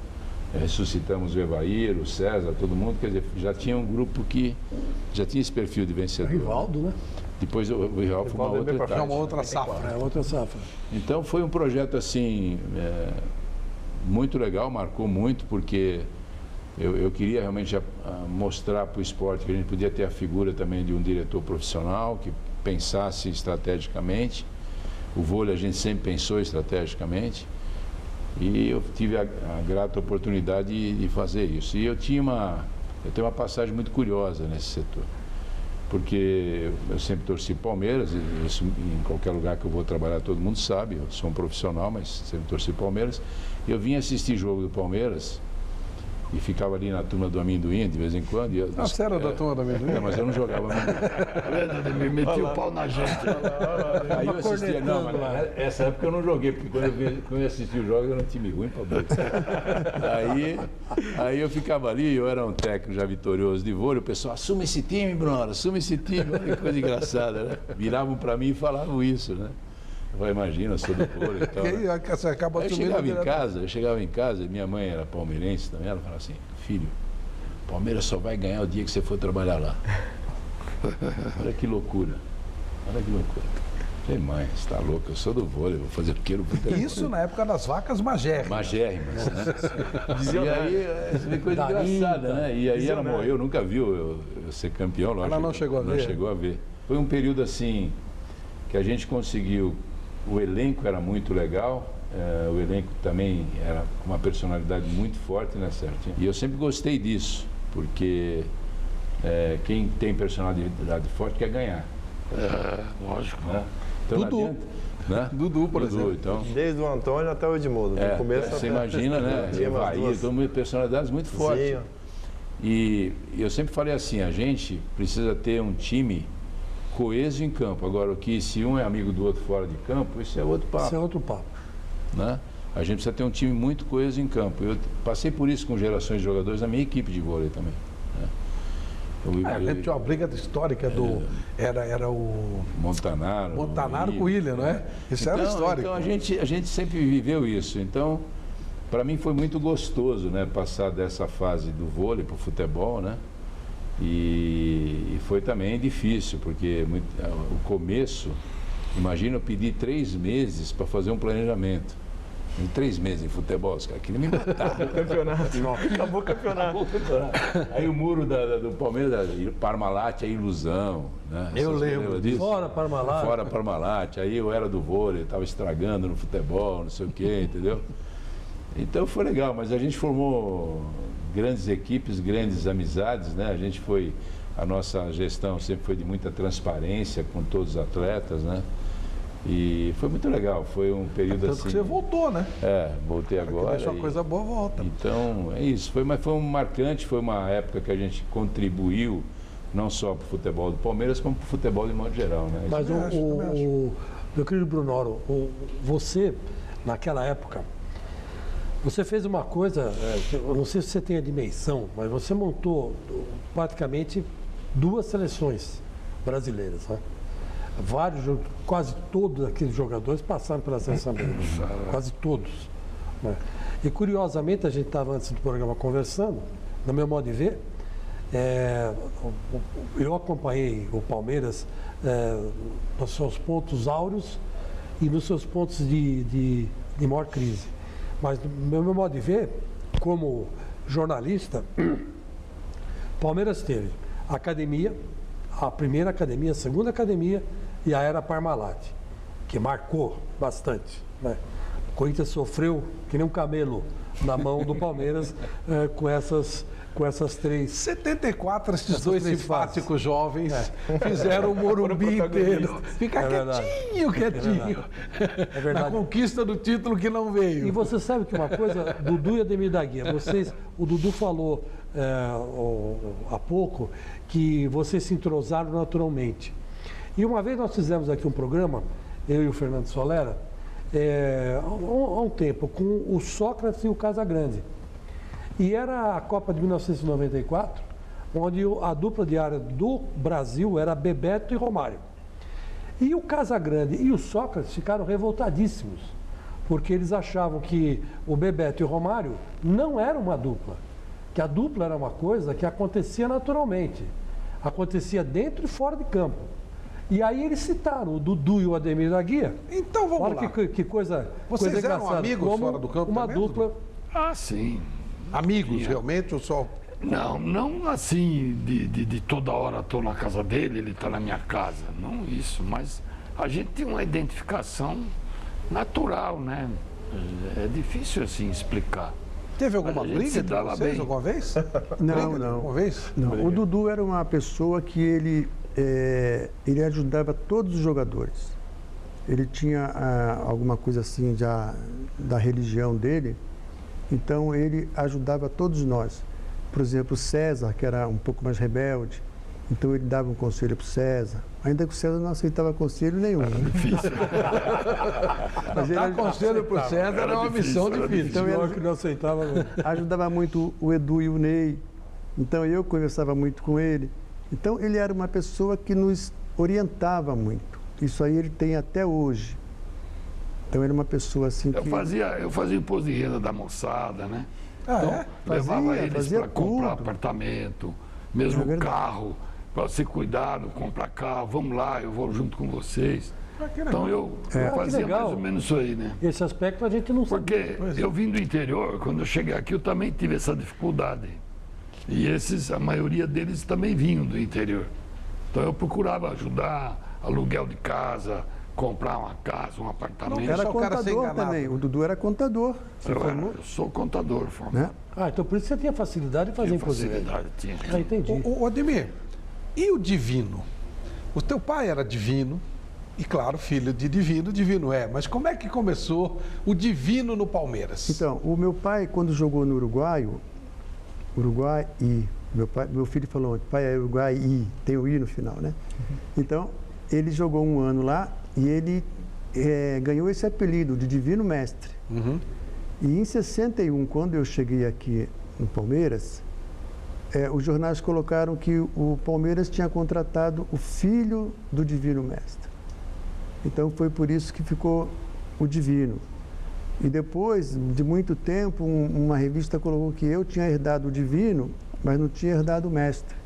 ressuscitamos o Evair, o César, todo mundo, quer dizer, já tinha um grupo que já tinha esse perfil de vencedor. Rivaldo, né? Depois o Rivaldo foi uma outra etapa. É uma outra safra. É outra safra. Então foi um projeto assim, muito legal, marcou muito, porque eu queria realmente mostrar para o esporte que a gente podia ter a figura também de um diretor profissional que pensasse estrategicamente. O vôlei a gente sempre pensou estrategicamente. E eu tive a grata oportunidade de fazer isso. E eu tenho uma passagem muito curiosa nesse setor. Porque eu sempre torci Palmeiras, e isso em qualquer lugar que eu vou trabalhar todo mundo sabe, eu sou um profissional, mas sempre torci Palmeiras. E eu vim assistir jogo do Palmeiras e ficava ali na turma do amendoim de vez em quando. Você era da turma do amendoim? Mas eu não jogava amendoim. Me meti o pau na gente. Aí eu assistia, não, mas essa época eu não joguei, porque quando eu assistia os jogos era um time ruim para boca. Aí eu ficava ali, eu era um técnico já vitorioso de vôlei, o pessoal, assume esse time, Bruno, assume esse time, olha que coisa engraçada, né? Viravam para mim e falavam isso, né? Eu falei, imagina, eu sou do vôlei e tal. Né? Você acaba Aí eu chegava em casa, minha mãe era palmeirense também, ela falava assim, filho, Palmeiras só vai ganhar o dia que você for trabalhar lá. Olha que loucura. Olha que loucura. Falei, mãe, você está louca, eu sou do vôlei, vou fazer o quê? Isso na época das vacas magérrimas. Magérrimas, né? E aí, essa coisa engraçada, né? E aí ela morreu, nunca viu eu ser campeão, lógico. Ela não chegou a ver? Não chegou a ver. Foi um período assim, que a gente conseguiu, o elenco era muito legal, o elenco também era com uma personalidade muito forte, né, Sérgio? E eu sempre gostei disso, porque quem tem personalidade forte quer ganhar. Lógico. Né? Então, Dudu. adianta, né? Dudu, por exemplo. Então, Desde o Antônio até o Edmundo. No começo você até... imagina, né? Evair, personalidades muito fortes. Zinho. E eu sempre falei assim, a gente precisa ter um time coeso em campo. Agora, se um é amigo do outro fora de campo, isso é outro papo. Isso é outro papo. Né? A gente precisa ter um time muito coeso em campo. Eu passei por isso com gerações de jogadores na minha equipe de vôlei também. Né? A gente tinha uma briga histórica do... Era o... Montanaro com o William, não é? Isso era histórico. Então a gente sempre viveu isso. Então, para mim foi muito gostoso, né? Passar dessa fase do vôlei para o futebol, né? E foi também difícil, porque o começo, imagina eu pedir 3 meses para fazer um planejamento. Em 3 meses em futebol, os caras queriam me matar. Acabou o campeonato. Aí o muro do Palmeiras, Parmalat, a ilusão. Né? Eu lembro disso. Fora Parmalat. Fora Parmalat. Aí eu era do vôlei, estava estragando no futebol, não sei o quê, entendeu? Então foi legal, mas a gente formou grandes equipes, grandes amizades, né? A nossa gestão sempre foi de muita transparência com todos os atletas, né? E foi muito legal, foi um período Tanto assim... que você voltou, né? Voltei agora. Deixa uma coisa boa, volta. Então, é isso. Mas foi um marcante, foi uma época que a gente contribuiu não só para o futebol do Palmeiras, como para o futebol de modo geral, né? Mas meu querido Brunoro, você, naquela época, você fez uma coisa, eu não sei se você tem a dimensão, mas você montou praticamente 2 seleções brasileiras, né? Quase todos aqueles jogadores passaram pela seleção brasileira, quase todos. Né? E curiosamente, a gente estava antes do programa conversando, no meu modo de ver, eu acompanhei o Palmeiras nos seus pontos áureos e nos seus pontos de maior crise. Mas, no meu modo de ver, como jornalista, Palmeiras teve a academia, a primeira academia, a segunda academia e a era Parmalat, que marcou bastante. Né? O Corinthians sofreu que nem um camelo na mão do Palmeiras com essas 3. 74, esses 2 simpáticos jovens fizeram o Morumbi inteiro. Fica quietinho. É verdade. Na conquista do título que não veio. E você sabe que uma coisa, Dudu e Ademir da Guia, o Dudu falou há pouco que vocês se entrosaram naturalmente. E uma vez nós fizemos aqui um programa, eu e o Fernando Solera, há um tempo, com o Sócrates e o Casagrande. E era a Copa de 1994, onde a dupla de área do Brasil era Bebeto e Romário. E o Casagrande e o Sócrates ficaram revoltadíssimos, porque eles achavam que o Bebeto e o Romário não eram uma dupla, que a dupla era uma coisa que acontecia naturalmente, acontecia dentro e fora de campo. E aí eles citaram o Dudu e o Ademir da Guia. Então vamos Olha lá. que coisa, Vocês coisa eram engraçada. amigos Como fora do campo uma também, dupla. Dudu? Ah, sim. Amigos, realmente, ou só... Não assim de toda hora estou na casa dele, ele está na minha casa. Não isso, mas a gente tem uma identificação natural, né? É difícil assim explicar. Teve alguma A gente briga se entre dava vocês bem. alguma vez? Não, Briga não. Alguma vez? Não, o Dudu era uma pessoa que ele ajudava todos os jogadores. Ele tinha alguma coisa assim já da religião dele, então ele ajudava todos nós. Por exemplo, o César, que era um pouco mais rebelde, então ele dava um conselho para o César, ainda que o César não aceitava conselho nenhum. Difícil. Mas ele Dar conselho para o César era uma missão difícil. Então Pior que não aceitava. ajudava muito o Edu e o Ney, então eu conversava muito com ele. Então ele era uma pessoa que nos orientava muito. Isso aí ele tem até hoje. Então ele é uma pessoa assim que... Eu fazia imposto de renda da moçada, né? Ah, Então, é? levava eles fazia para comprar tudo. apartamento, mesmo É verdade. carro, para ser cuidado, comprar carro, vamos lá, eu vou junto com vocês. que legal. Então eu que fazia legal. mais ou menos isso aí, né? Esse aspecto a gente não sabe. Porque eu vim do interior, quando eu cheguei aqui eu também tive essa dificuldade. E a maioria deles também vinham do interior. Então eu procurava ajudar, aluguel de casa, comprar uma casa, um apartamento. Não, Era Só o cara ser contador enganado. também. O Dudu era contador. Se formou, Eu sou contador, formado. né? Então por isso você tinha facilidade de fazer Tinha imposto de renda. facilidade, tinha. Ah, entendi. Ô, Ademir, e o divino? O teu pai era divino, e claro, filho de divino, divino é. Mas como é que começou o divino no Palmeiras? Então, o meu pai, quando jogou no Uruguai, meu filho falou, pai é Uruguai I, tem o I no final, né? Então, ele jogou um ano lá e ele ganhou esse apelido de Divino Mestre. Uhum. E em 61, quando eu cheguei aqui no Palmeiras, os jornais colocaram que o Palmeiras tinha contratado o filho do Divino Mestre. Então foi por isso que ficou o Divino. E depois de muito tempo, uma revista colocou que eu tinha herdado o Divino, mas não tinha herdado o Mestre.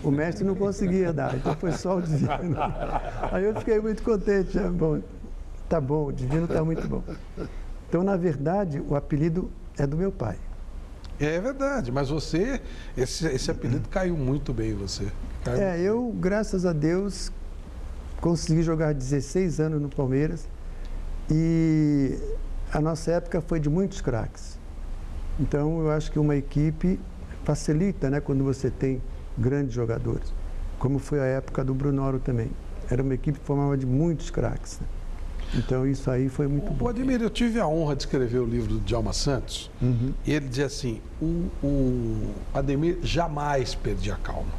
O Mestre não conseguia herdar, então foi só o Divino. Aí eu fiquei muito contente. Bom, tá bom, o Divino está muito bom. Então, na verdade, o apelido é do meu pai. É verdade, mas você, esse apelido caiu muito bem em você. Eu, graças a Deus, consegui jogar 16 anos no Palmeiras e a nossa época foi de muitos craques. Então, eu acho que uma equipe facilita, né, quando você tem grandes jogadores, como foi a época do Brunoro também. Era uma equipe que formava de muitos craques, né? Então, isso aí foi muito bom. Ademir, eu tive a honra de escrever o livro do Djalma Santos, e ele dizia assim, o Ademir jamais perdia a calma.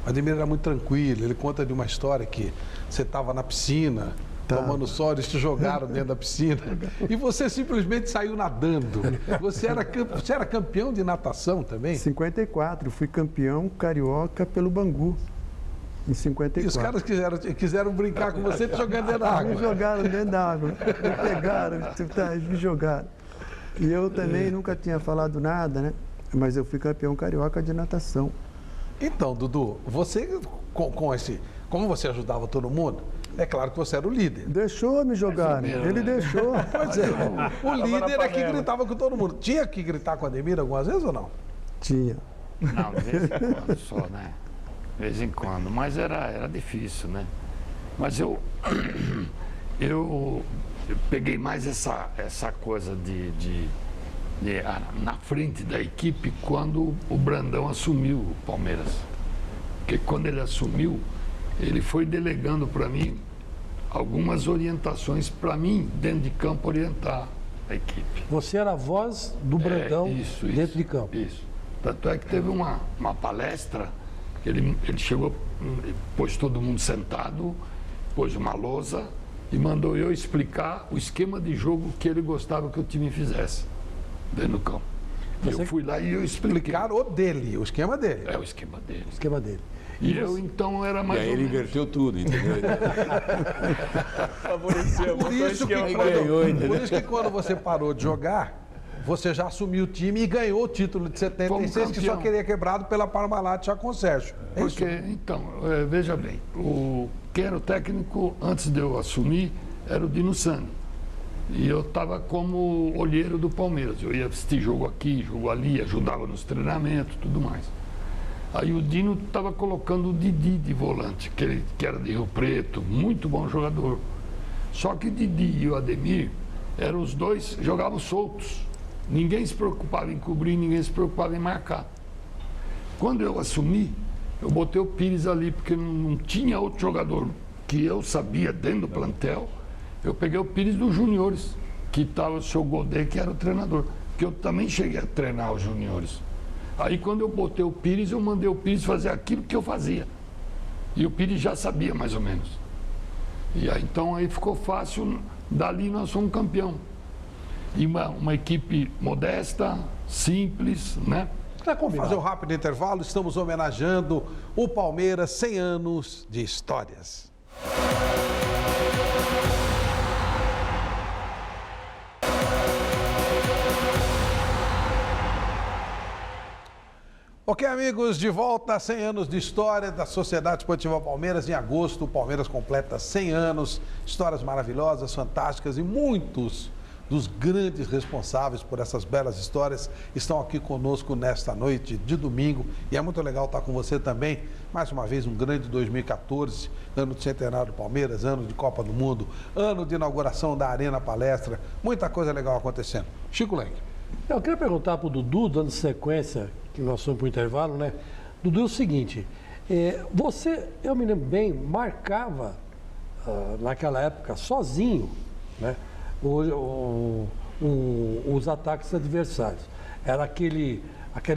O Ademir era muito tranquilo, ele conta de uma história que você estava na piscina, tomando sol, eles te jogaram dentro da piscina, e você simplesmente saiu nadando. Você era campeão de natação também? Em 54, fui campeão carioca pelo Bangu. Em 54. E os caras quiseram brincar com você te jogando dentro da água. Me jogaram dentro da água. Me pegaram, me jogaram. E eu também nunca tinha falado nada, né? Mas eu fui campeão carioca de natação. Então, Dudu, você como você ajudava todo mundo, é claro que você era o líder. Deixou me jogar, né? Ele deixou. Pois é, o líder é que gritava com todo mundo. Tinha que gritar com o Ademir algumas vezes ou não? Tinha. Não, de vez em quando só, né? De vez em quando, mas era difícil, né? Mas eu peguei mais essa coisa na frente da equipe quando o Brandão assumiu o Palmeiras. Porque quando ele assumiu, ele foi delegando para mim algumas orientações para mim, dentro de campo, orientar a equipe. Você era a voz do Brandão dentro de campo. Isso. Tanto é que teve uma palestra. Ele chegou, pôs todo mundo sentado, pôs uma lousa e mandou eu explicar o esquema de jogo que ele gostava que o time fizesse dentro do campo. Eu fui lá e eu expliquei. Explicaram o dele, o esquema dele. É o esquema dele. O esquema dele. E eu, então, era E mais aí ou ele menos. inverteu tudo, entendeu? Favoreceu, Por isso, que por isso que quando você parou de jogar, você já assumiu o time e ganhou o título de 76, que só campeão. queria quebrado pela Parmalat já com Sérgio. É isso? Porque, então, veja bem, quem era o técnico antes de eu assumir era o Dino Sani. E eu estava como olheiro do Palmeiras. Eu ia assistir jogo aqui, jogo ali, ajudava nos treinamentos, tudo mais. Aí o Dino estava colocando o Didi de volante, que era de Rio Preto, muito bom jogador. Só que o Didi e o Ademir eram os dois, jogavam soltos. Ninguém se preocupava em cobrir, ninguém se preocupava em marcar. Quando eu assumi, eu botei o Pires ali, porque não tinha outro jogador que eu sabia dentro do plantel. Eu peguei o Pires dos juniores, que estava o seu Godet, que era o treinador. Porque eu também cheguei a treinar os juniores. Aí quando eu botei o Pires, eu mandei o Pires fazer aquilo que eu fazia. E o Pires já sabia mais ou menos. E aí, então aí ficou fácil, dali nós fomos campeão. E uma equipe modesta, simples, né? Vamos fazer um rápido intervalo, estamos homenageando o Palmeiras 100 anos de histórias. Ok, amigos, de volta a 100 anos de história da Sociedade Esportiva Palmeiras. Em agosto, o Palmeiras completa 100 anos, histórias maravilhosas, fantásticas, e muitos dos grandes responsáveis por essas belas histórias estão aqui conosco nesta noite de domingo. E é muito legal estar com você também. Mais uma vez, um grande 2014, ano de centenário do Palmeiras, ano de Copa do Mundo, ano de inauguração da Arena Palestra. Muita coisa legal acontecendo. Chico Lenk. Eu queria perguntar para o Dudu, dando sequência, que nós fomos para o intervalo, né? Dudu, é o seguinte, você, eu me lembro bem, marcava naquela época sozinho, né? Os ataques adversários. Era aquele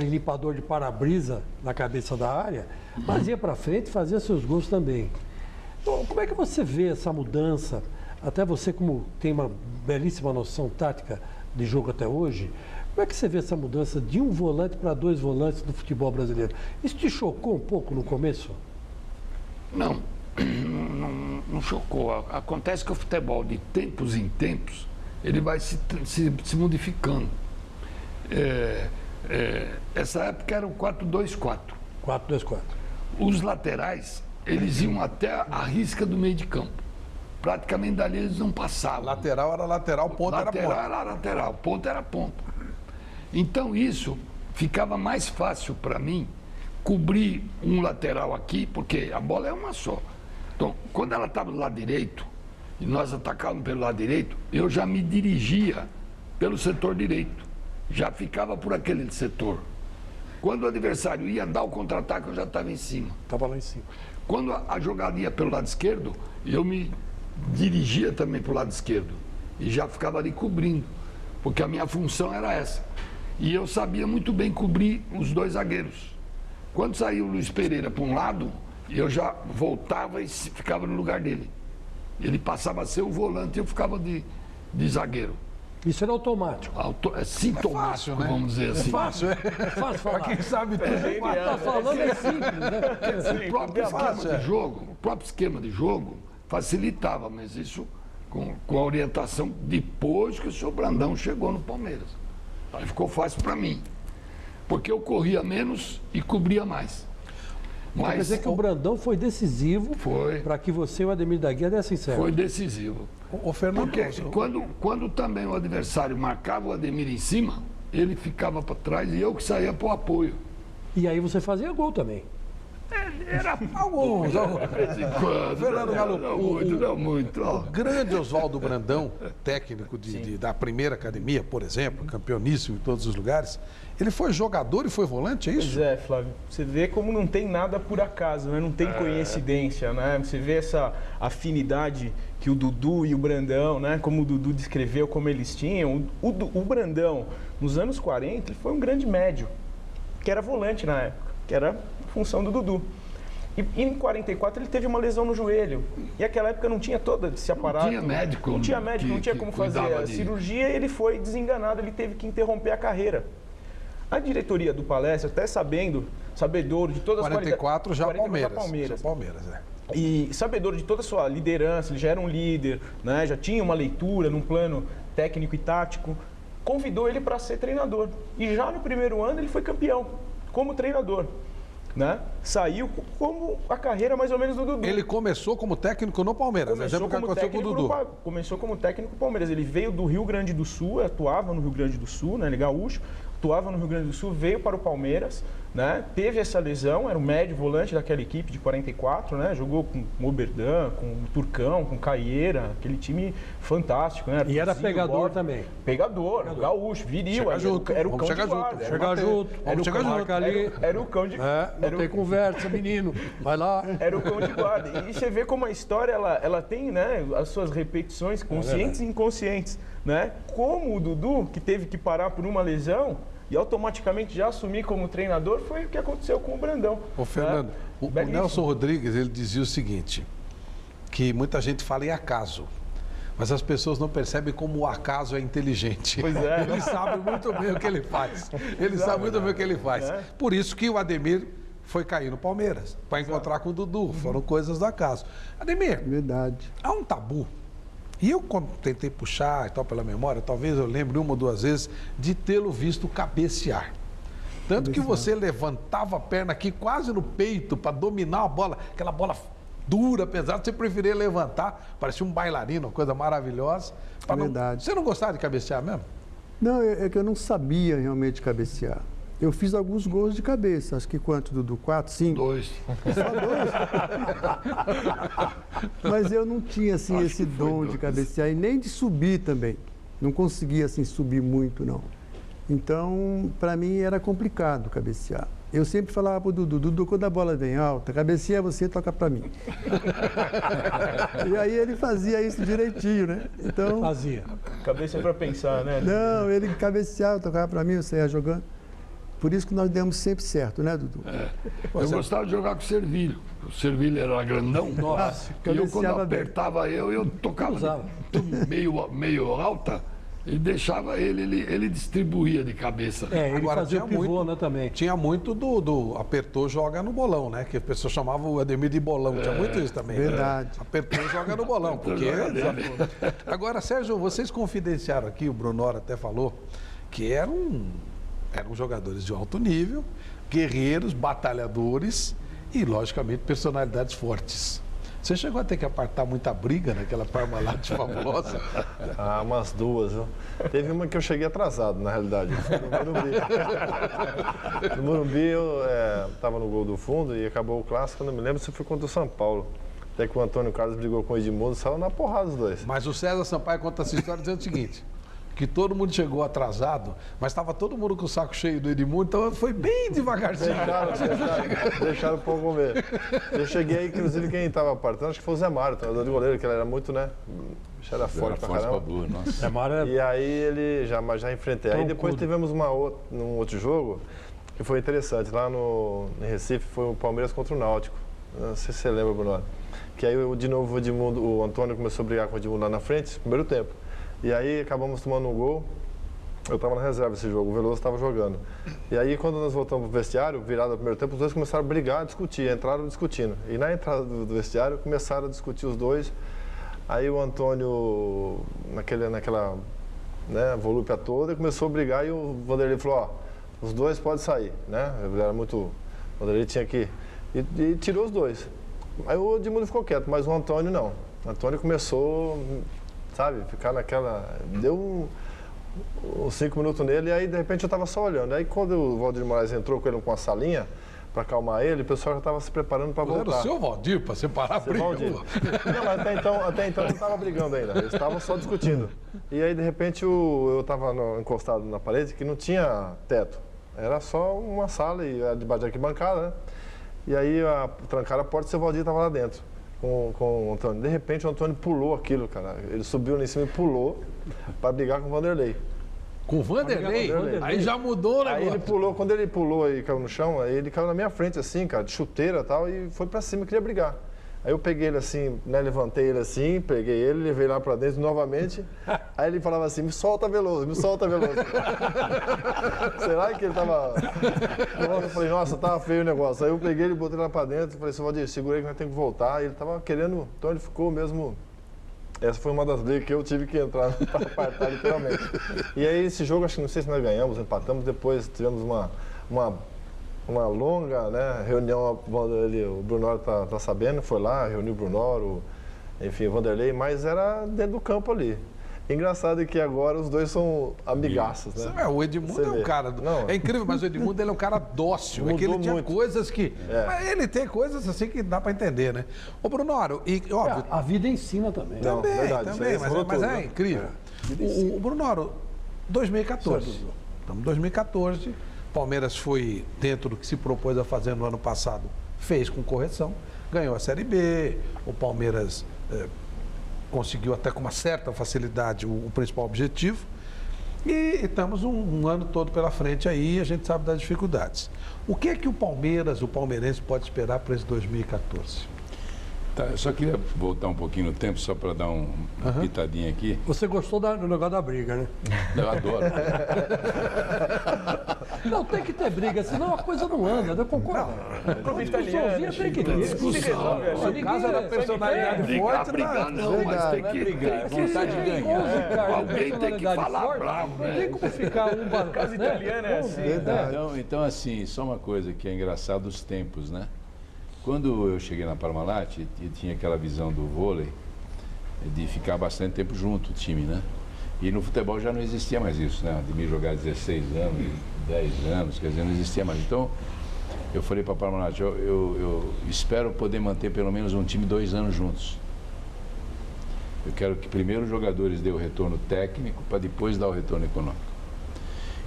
limpador de para-brisa na cabeça da área, mas ia para frente e fazia seus gols também. Então, como é que você vê essa mudança? Até você, como tem uma belíssima noção tática de jogo até hoje, como é que você vê essa mudança de um volante para dois volantes no futebol brasileiro? Isso te chocou um pouco no começo? Não chocou. Acontece que o futebol, de tempos em tempos, ele vai se modificando. Essa época era o 4-2-4. 4-2-4. Os laterais, eles iam até a risca do meio de campo. Praticamente dali eles não passavam. Lateral era lateral, ponta era ponta. Lateral era lateral, ponta era ponta. Então isso ficava mais fácil para mim cobrir um lateral aqui, porque a bola é uma só. Então, quando ela estava do lado direito, e nós atacávamos pelo lado direito, eu já me dirigia pelo setor direito. Já ficava por aquele setor. Quando o adversário ia dar o contra-ataque, eu já estava em cima. Estava lá em cima. Quando a jogada ia pelo lado esquerdo, eu me dirigia também para o lado esquerdo. E já ficava ali cobrindo, porque a minha função era essa. E eu sabia muito bem cobrir os dois zagueiros. Quando saiu o Luiz Pereira para um lado, eu já voltava e ficava no lugar dele. Ele passava a ser o volante e eu ficava de zagueiro. Isso era automático. É sintomático, fácil, né? vamos dizer assim. Fácil, É fácil falar. Para quem sabe tudo. Está falando é simples, né? O próprio esquema de jogo facilitava, mas isso com a orientação depois que o senhor Brandão chegou no Palmeiras. Aí ficou fácil para mim, porque eu corria menos e cobria mais. Mas quer dizer que o Brandão foi decisivo para que você e o Ademir da Guia dessem certo. Foi decisivo. O Fernando, porque quando também o adversário marcava o Ademir em cima, ele ficava para trás e eu que saía para o apoio. E aí você fazia gol também. Era alguns. De vez em quando. Fernando Galo, não muito. O grande Oswaldo Brandão, técnico da primeira academia, por exemplo, campeoníssimo em todos os lugares, ele foi jogador e foi volante, é isso? Pois é, Flávio. Você vê como não tem nada por acaso, né? Não tem coincidência, né? Você vê essa afinidade que o Dudu e o Brandão, né? Como o Dudu descreveu, como eles tinham. O Brandão, nos anos 40, ele foi um grande médio, que era volante na época, que era a função do Dudu. E em 44 ele teve uma lesão no joelho. E naquela época não tinha todo esse aparato. Não tinha médico. Não tinha médico, não tinha como fazer a cirurgia. Ele foi desenganado, ele teve que interromper a carreira. A diretoria do Palestra, até sabedor de todas as 44 já 44 Palmeiras. já Palmeiras. Já Palmeiras, é. E sabedor de toda a sua liderança, ele já era um líder, né? Já tinha uma leitura num plano técnico e tático, convidou ele para ser treinador. E já no primeiro ano ele foi campeão, como treinador. Né? Saiu como a carreira mais ou menos do Dudu. Ele começou como técnico no Palmeiras, exemplo que aconteceu com o Dudu. Começou como técnico do Palmeiras. Ele veio do Rio Grande do Sul, atuava no Rio Grande do Sul, né? Ele é gaúcho, atuava no Rio Grande do Sul, veio para o Palmeiras, né? Teve essa lesão, era o médio volante daquela equipe de 44, né? Jogou com o Oberdan, com o Turcão, com o Caieira, aquele time fantástico, né? E era pegador também. Pegador, gaúcho, viril. Era o cão de guarda. Chegar junto. Era o cão de guarda. Não tem conversa, menino. Vai lá. Era o cão de guarda. E você vê como a história ela tem, né, as suas repetições conscientes e inconscientes, né? Como o Dudu, que teve que parar por uma lesão e automaticamente já assumir como treinador, foi o que aconteceu com o Brandão. Ô, Fernando, o Nelson Rodrigues, ele dizia o seguinte, que muita gente fala em acaso, mas as pessoas não percebem como o acaso é inteligente. Pois é. Ele sabe muito bem o que ele faz. Ele sabe muito bem o que ele faz. Por isso que o Ademir foi cair no Palmeiras, para encontrar com o Dudu. Foram coisas do acaso. Ademir, Verdade. há um tabu. E eu, quando tentei puxar e tal pela memória, talvez eu lembre uma ou duas vezes de tê-lo visto cabecear. Tanto que você levantava a perna aqui quase no peito para dominar a bola, aquela bola dura, apesar de você preferir levantar, parecia um bailarino, uma coisa maravilhosa. Verdade. Você não gostava de cabecear mesmo? Não, é que eu não sabia realmente cabecear. Eu fiz alguns gols de cabeça, acho que quanto, Dudu? 4, 5? 2. Só 2? Mas eu não tinha, assim, esse dom de cabecear e nem de subir também. Não conseguia, assim, subir muito, não. Então, para mim, era complicado cabecear. Eu sempre falava pro Dudu, quando a bola vem alta, cabeceia você, toca para mim. E aí ele fazia isso direitinho, né? Então, Fazia. Cabeça para pensar, né? não, ele cabeceava, tocava para mim, eu saía jogando. Por isso que nós demos sempre certo, né, Dudu? Eu gostava de jogar com o Servilho. O Servilho era grandão. Nossa, E eu, quando cabeceava bem. apertava eu tocava meio alta e deixava ele distribuía de cabeça. ele Agora, fazia o tinha pivô, muito- né, também. Tinha muito do apertou, joga no bolão, né? Que a pessoa chamava o Ademir de bolão. Tinha muito isso também. Verdade. Apertou, joga no bolão. Porque... Agora, Sérgio, vocês confidenciaram aqui, o Brunoro até falou, que eram jogadores de alto nível, guerreiros, batalhadores e, logicamente, personalidades fortes. Você chegou a ter que apartar muita briga naquela Parmalat famosa? Ah, umas duas, viu? Teve uma que eu cheguei atrasado, na realidade. Foi no Morumbi. No Morumbi eu estava no gol do fundo e acabou o clássico, eu não me lembro se foi contra o São Paulo. Até que o Antônio Carlos brigou com o Edmundo, saiu na porrada os dois. Mas o César Sampaio conta essa história dizendo o seguinte, que todo mundo chegou atrasado, mas estava todo mundo com o saco cheio do Edmundo, então foi bem devagarzinho. Deixaram o povo comer. Eu cheguei, inclusive, quem estava apartando, acho que foi o Zé Mário, o treinador de goleiro, que ele era muito, né? Era forte pra caramba. Nossa. E aí ele já enfrentei. Aí depois tivemos um outro jogo que foi interessante. Lá em Recife foi o Palmeiras contra o Náutico. Não sei se você lembra, Bruno. Que aí de novo o Antônio começou a brigar com o Edmundo lá na frente, primeiro tempo. E aí acabamos tomando um gol. Eu estava na reserva desse jogo, o Veloso estava jogando. E aí quando nós voltamos pro vestiário, virado no primeiro tempo, os dois começaram a brigar, a discutir, entraram discutindo. E na entrada do vestiário começaram a discutir os dois. Aí o Antônio, naquela volúpia toda, começou a brigar e o Vanderlei falou, ó, os dois podem sair, né? Ele era muito... O Vanderlei tinha que... E tirou os dois. Aí o Edmundo ficou quieto, mas o Antônio não. O Antônio começou, sabe, ficar naquela... Deu uns 5 minutos nele e aí de repente eu estava só olhando. Aí quando o Valdir Moraes entrou com ele com a salinha, para acalmar ele, o pessoal já estava se preparando para voltar. Era o seu Valdir, para separar a briga. Não, até então não estava brigando ainda, eles estavam só discutindo. E aí, de repente, eu estava encostado na parede que não tinha teto. Era só uma sala e debaixo da arquibancada, né? E aí, trancaram a porta e o seu Valdir estava lá dentro com o Antônio. De repente, o Antônio pulou aquilo, cara. Ele subiu lá em cima e pulou para brigar com o Vanderlei. Com o Vanderlei? Aí já mudou o negócio. Aí ele pulou, quando ele pulou e caiu no chão, aí ele caiu na minha frente assim, cara, de chuteira e tal, e foi pra cima, queria brigar. Aí eu peguei ele assim, né, levantei ele assim, peguei ele, levei lá pra dentro novamente, Aí ele falava assim, me solta Veloso, me solta Veloso. Será que ele tava... Eu falei, nossa, tava feio o negócio. Aí eu peguei ele, botei lá pra dentro e falei assim, Valdir, segura aí que nós temos que voltar. E ele tava querendo, então ele ficou mesmo... Essa foi uma das brigas que eu tive que entrar para apartar, literalmente. E aí esse jogo, acho que não sei se nós ganhamos, empatamos, depois tivemos uma longa, né, reunião, o Brunoro tá sabendo, foi lá, reuniu o Brunoro, enfim, o Vanderlei, mas era dentro do campo ali. Engraçado que agora os dois são amigaços, né? O Edmundo é um cara... É incrível, mas o Edmundo ele é um cara dócil. É que ele tinha muito. Coisas que... Mas ele tem coisas assim que dá para entender, né? Ô, Brunoro, e óbvio... A vida ensina também. Não, também, mas é incrível. O Brunoro, 2014. Estamos em 2014. Palmeiras foi dentro do que se propôs a fazer no ano passado. Fez com correção. Ganhou a Série B. O Palmeiras... conseguiu até com uma certa facilidade o principal objetivo e estamos um ano todo pela frente aí, a gente sabe das dificuldades. O que é que o palmeirense pode esperar para esse 2014? Tá, eu só queria voltar um pouquinho no tempo, só para dar uma pitadinha aqui. Você gostou do negócio da briga, né? Eu adoro. Não, tem que ter briga, senão a coisa não anda, eu concordo. Discussãozinha tem que ter. Discussão. No caso da personalidade forte, brigar não, mas tem que brigar, vontade de ganhar. Alguém tem que falar bravo, né? Tem como ficar um... Casa italiana é assim. Então, assim, só uma coisa que é engraçado dos tempos, né? Quando eu cheguei na Parmalat, eu tinha aquela visão do vôlei de ficar bastante tempo junto, o time, né? E no futebol já não existia mais isso, né? De me jogar 16 anos, 10 anos, quer dizer, não existia mais. Então, eu falei para a Parmalat, eu espero poder manter pelo menos um time 2 anos juntos. Eu quero que primeiro os jogadores dêem o retorno técnico para depois dar o retorno econômico.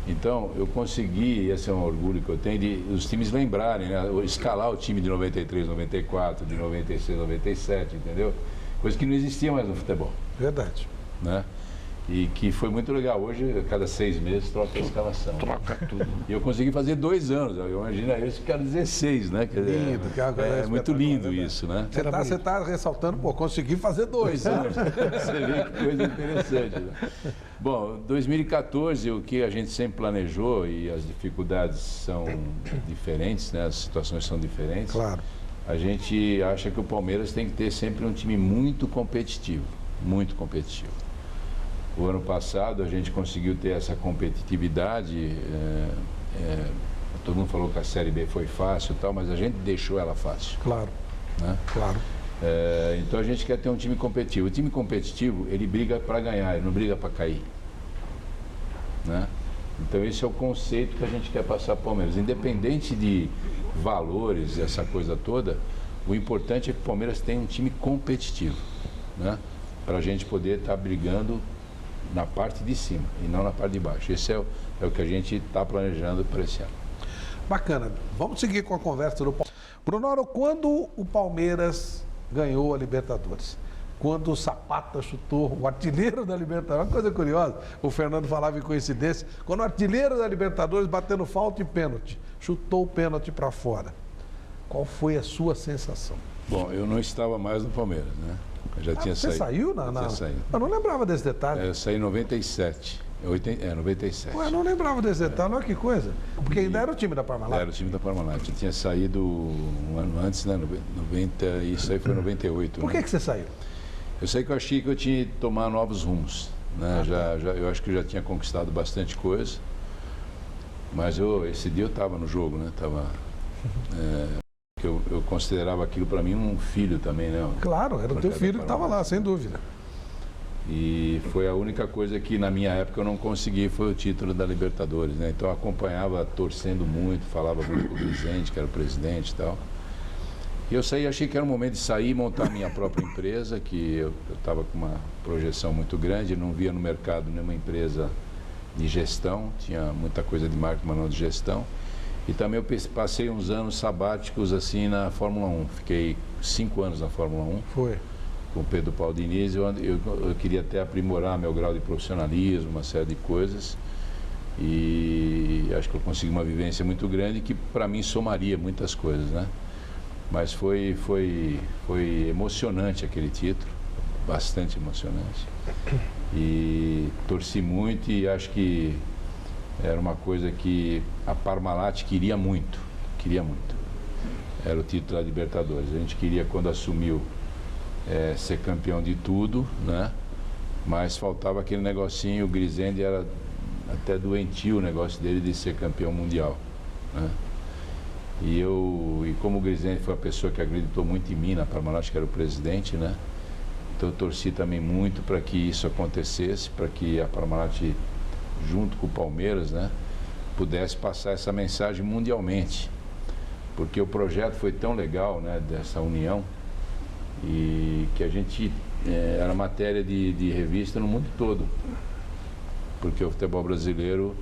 Então, eu consegui, esse é um orgulho que eu tenho, de os times lembrarem, né? Escalar o time de 93, 94, de 96, 97, entendeu? Coisa que não existia mais no futebol. Verdade. Né? E que foi muito legal. Hoje, a cada 6 meses, troca a escalação. Troca tudo. E eu consegui fazer 2 anos. Eu imagino eles ficaram 16, né? Quer dizer, lindo, é muito lindo isso, né? Você está ressaltando, consegui fazer 2 anos. Você vê que coisa interessante, né? Bom, 2014, o que a gente sempre planejou, e as dificuldades são diferentes, né? As situações são diferentes. Claro. A gente acha que o Palmeiras tem que ter sempre um time muito competitivo, muito competitivo. O ano passado a gente conseguiu ter essa competitividade, todo mundo falou que a Série B foi fácil e tal, mas a gente deixou ela fácil. Claro, né? Claro. Então a gente quer ter um time competitivo. O time competitivo, ele briga para ganhar, ele não briga para cair. Né? Então esse é o conceito que a gente quer passar para o Palmeiras. Independente de valores, essa coisa toda, o importante é que o Palmeiras tenha um time competitivo, né? Para a gente poder estar brigando na parte de cima e não na parte de baixo. Esse é o que a gente está planejando para esse ano. Bacana. Vamos seguir com a conversa do Palmeiras. Brunoro, quando o Palmeiras ganhou a Libertadores? Quando o Zapata chutou, o artilheiro da Libertadores, uma coisa curiosa, o Fernando falava em coincidência, quando o artilheiro da Libertadores, batendo falta e pênalti, chutou o pênalti para fora. Qual foi a sua sensação? Bom, eu não estava mais no Palmeiras, né? Eu já tinha saído. Você saiu? Tinha saído. Eu não lembrava desse detalhe. Eu saí em 97. 97. Ué, eu não lembrava desse detalhe, olha que coisa. Porque ainda era o time da Parmalat. Era o time da Parmalat. Eu tinha saído um ano antes, né? 90, isso aí foi em 98. Por que você saiu? Eu sei que eu achei que eu tinha que tomar novos rumos. Né? Eu acho que eu já tinha conquistado bastante coisa. Mas esse dia eu estava no jogo, né? Eu considerava aquilo para mim um filho também, né? Claro, era o teu filho que estava lá, sem dúvida. E foi a única coisa que na minha época eu não consegui, foi o título da Libertadores, né? Então eu acompanhava torcendo muito, falava muito com o Vicente, que era o presidente e tal. E eu saí, achei que era o momento de sair e montar a minha própria empresa, que eu estava com uma projeção muito grande, não via no mercado nenhuma empresa de gestão, tinha muita coisa de marketing, mas não de gestão. E também eu passei uns anos sabáticos assim na Fórmula 1, fiquei 5 anos na Fórmula 1. Foi. Com o Pedro Paulo Diniz, eu queria até aprimorar meu grau de profissionalismo, uma série de coisas. E acho que eu consegui uma vivência muito grande que para mim somaria muitas coisas, né? Mas foi emocionante aquele título, bastante emocionante. E torci muito e acho que era uma coisa que a Parmalat queria muito, Era o título da Libertadores. A gente queria, quando assumiu, ser campeão de tudo, né? Mas faltava aquele negocinho, o Grisende era até doentio o negócio dele de ser campeão mundial, né? E como o Grisende foi a pessoa que acreditou muito em mim, na Parmalat, que era o presidente, né? Então eu torci também muito para que isso acontecesse, para que a Parmalat, junto com o Palmeiras, né, pudesse passar essa mensagem mundialmente. Porque o projeto foi tão legal, né, dessa união, e que a gente era matéria de revista no mundo todo. Porque o futebol brasileiro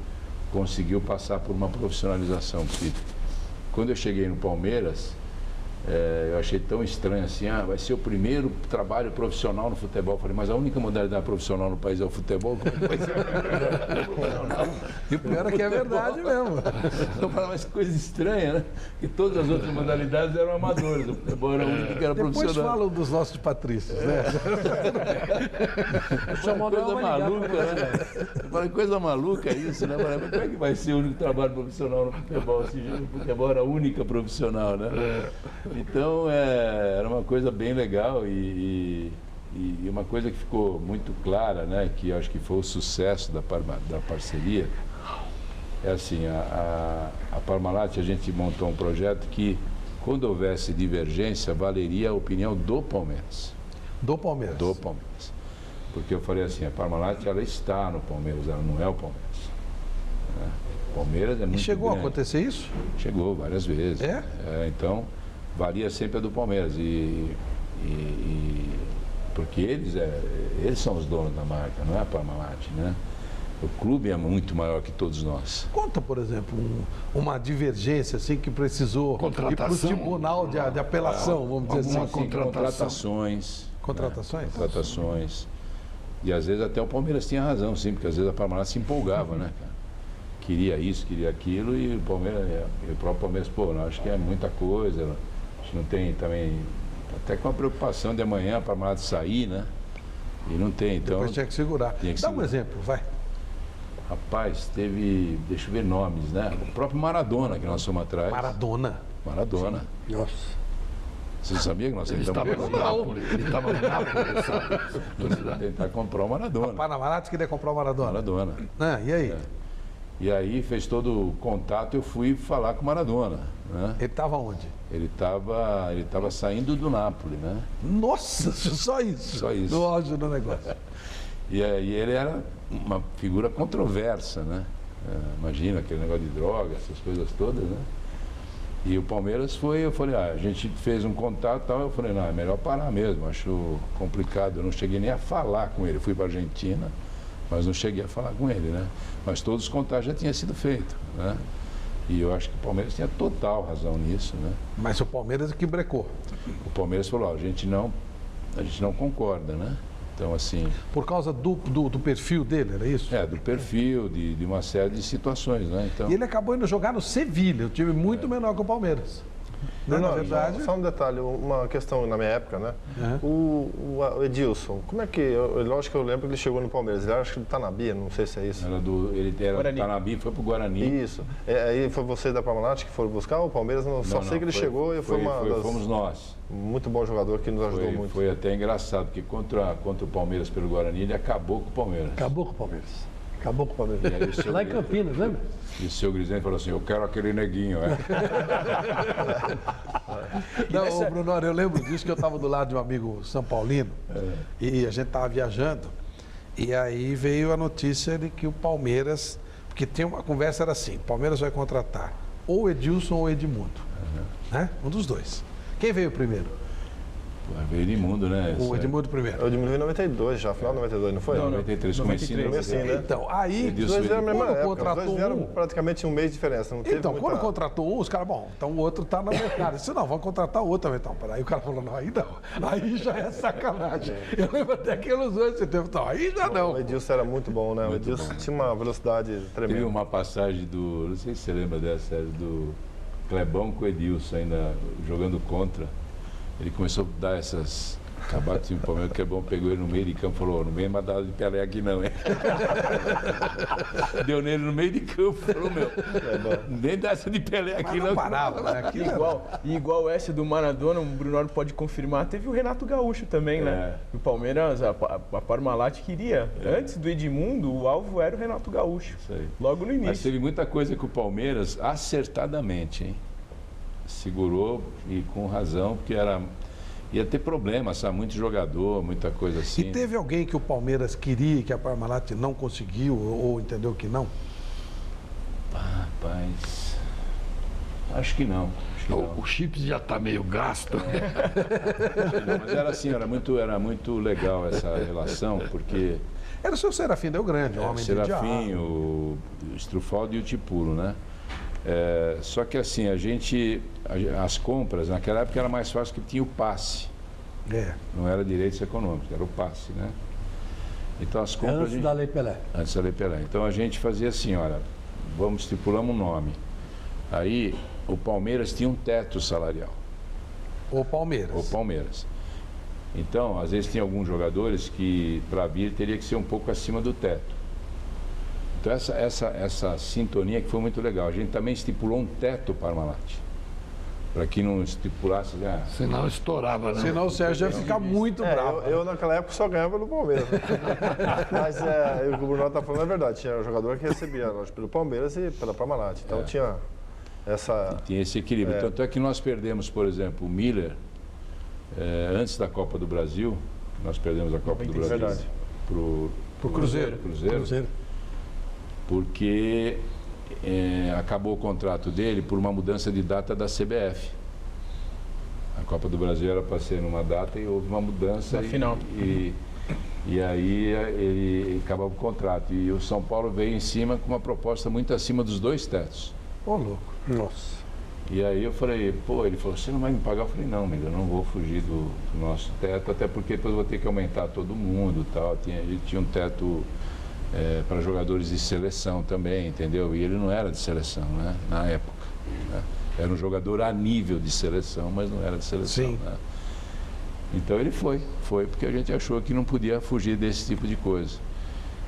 conseguiu passar por uma profissionalização. Porque quando eu cheguei no Palmeiras, eu achei tão estranho assim, vai ser o primeiro trabalho profissional no futebol. Eu falei, mas a única modalidade profissional no país é o futebol? Como é que vai ser? E o pior é que é verdade mesmo. Eu falei, mas que coisa estranha, né? Que todas as outras modalidades eram amadoras, o futebol era o único que era profissional. Depois falam dos nossos patrícios, né? Coisa maluca, né? Eu falei, coisa maluca isso, né? Eu falei, mas como é que vai ser o único trabalho profissional no futebol? Se o futebol era a única profissional, né? Então, era uma coisa bem legal e uma coisa que ficou muito clara, né, que eu acho que foi o sucesso da parceria, é assim, a Parmalat, a gente montou um projeto que, quando houvesse divergência, valeria a opinião do Palmeiras. Do Palmeiras? Do Palmeiras. Porque eu falei assim, a Parmalat, ela está no Palmeiras, ela não é o Palmeiras. Né? O Palmeiras é muito E chegou grande. a acontecer isso? Chegou várias vezes. Então, valia sempre a do Palmeiras. Porque eles são os donos da marca, não é a Parmalat, né? O clube é muito maior que todos nós. Conta, por exemplo, uma divergência assim que precisou ir para o tribunal de apelação, vamos dizer assim. Contratações. E às vezes até o Palmeiras tinha razão, sim, porque às vezes a Parmalat se empolgava, né, cara? Queria isso, queria aquilo, e o próprio Palmeiras, não, acho que é muita coisa, a gente não tem também, até com a preocupação de amanhã a Parmalat sair, né? E não tem, então... Depois tinha que segurar. Dá um exemplo, vai. Rapaz, teve, deixa eu ver nomes, né? O próprio Maradona, que nós fomos atrás. Maradona? Nossa. Você sabia que nós estava no Nápoles? Ele estava no Nápoles, sabe? Tentar comprar o Maradona. A Parmalat queria comprar o Maradona? E aí? E aí fez todo o contato, eu fui falar com o Maradona. Né? Ele estava onde? Ele estava saindo do Nápoles, né? Nossa, só isso? Só isso. No auge do negócio. E ele era uma figura controversa, né? Imagina, aquele negócio de droga, essas coisas todas, né? E o Palmeiras eu falei, a gente fez um contato e tal, eu falei, não, é melhor parar mesmo, acho complicado. Eu não cheguei nem a falar com ele, fui para a Argentina, mas não cheguei a falar com ele, né? Mas todos os contatos já tinham sido feitos, né? E eu acho que o Palmeiras tinha total razão nisso, né? Mas o Palmeiras é que brecou. O Palmeiras falou, a gente não concorda, né? Então, assim... Por causa do perfil dele, era isso? Do perfil, de uma série de situações, né? Então... E ele acabou indo jogar no Sevilha, um time muito menor que o Palmeiras. Na verdade... Só um detalhe, uma questão na minha época, né? O Edilson, como é que... Lógico que eu lembro que ele chegou no Palmeiras, ele acho que do Tanabia, não sei se é isso. Ele era do Tanabia e foi pro Guarani. Isso. Aí foi você da Parmalat que foram buscar o Palmeiras? Só sei que ele chegou e foi uma das... Fomos nós. Muito bom jogador que nos ajudou muito. Foi até engraçado, porque contra o Palmeiras pelo Guarani, ele acabou com o Palmeiras. Acabou com o Palmeiras. Lá em Campinas, lembra? E o seu Grisende falou assim, eu quero aquele neguinho, Não, Bruno, eu lembro disso que eu estava do lado de um amigo São Paulino e a gente estava viajando e aí veio a notícia de que o Palmeiras, porque tem uma conversa, era assim, o Palmeiras vai contratar ou Edilson ou Edmundo, né? Um dos dois. Quem veio primeiro? Veio Edmundo, né? O Edmundo primeiro. O Edmundo veio em 92 já, final de 92, não foi? Não, 93, comecinho, né? Então, aí, quando contratou vieram praticamente um mês de diferença. Não teve muita... quando contratou um, os caras, então o outro tá no mercado. Disse, não, vamos contratar o outro também. Então, peraí, o cara falou, não, aí não. Aí já é sacanagem. Eu lembro até que nos anos 70, então, aí já não. O Edilson era muito bom, né? O Edilson tinha uma velocidade tremenda. Teve uma passagem não sei se você lembra dessa, do Clebão com o Edilson ainda jogando contra. Ele começou a dar essas Acabar com o Palmeiras, que é bom, pegou ele no meio de campo e falou, não vem mais dar de Pelé aqui não, hein? Deu nele no meio de campo, falou, meu, nem dá essa de Pelé aqui não. Parava, né? Aqui Igual essa do Maradona, o Brunoro pode confirmar, teve o Renato Gaúcho também, né? O Palmeiras, a Parmalat queria. Antes do Edmundo, o alvo era o Renato Gaúcho. Isso aí. Logo no início. Mas teve muita coisa que o Palmeiras, acertadamente, hein? Segurou e com razão, porque ia ter problema, sabe? Muito jogador, muita coisa assim. E teve alguém que o Palmeiras queria e que a Parmalat não conseguiu ou entendeu que não? Rapaz, acho que não. O Chips já está meio gasto. Mas era assim, era muito legal essa relação, porque... Era o seu Serafim Del Grande, o homem o de Serafim, diabo. o Strufaldo e o Tipulo, né? Só que assim, as compras, naquela época era mais fácil porque tinha o passe. Não era direitos econômicos, era o passe, né? Então as compras... Antes da Lei Pelé. Antes da Lei Pelé. Então a gente fazia assim, olha, estipulamos um nome. Aí o Palmeiras tinha um teto salarial. O Palmeiras. Então, às vezes tinha alguns jogadores que para vir teria que ser um pouco acima do teto. Então essa sintonia que foi muito legal. A gente também estipulou um teto para Parmalat. Para que não estipulasse... Senão estourava, né? Senão o Sérgio ia ficar muito bravo. Eu naquela época só ganhava no Palmeiras. Mas o que o Bruno está falando é verdade. Tinha um jogador que recebia pelo Palmeiras e pela Parmalat. Então tinha essa... Tinha esse equilíbrio. Tanto é que nós perdemos, por exemplo, o Miller, antes da Copa do Brasil, nós perdemos a Copa do Brasil para o Cruzeiro. Porque acabou o contrato dele por uma mudança de data da CBF. A Copa do Brasil era para ser numa data e houve uma mudança. Final. E aí ele acabou o contrato. E o São Paulo veio em cima com uma proposta muito acima dos 2 tetos. Ô, louco. Nossa. E aí eu falei, ele falou, você não vai me pagar? Eu falei, não, amigo, eu não vou fugir do nosso teto, até porque depois eu vou ter que aumentar todo mundo e tal. Ele tinha um teto para jogadores de seleção também, entendeu? E ele não era de seleção, né? Na época. Né? Era um jogador a nível de seleção, mas não era de seleção. Sim. Né? Então ele foi porque a gente achou que não podia fugir desse tipo de coisa.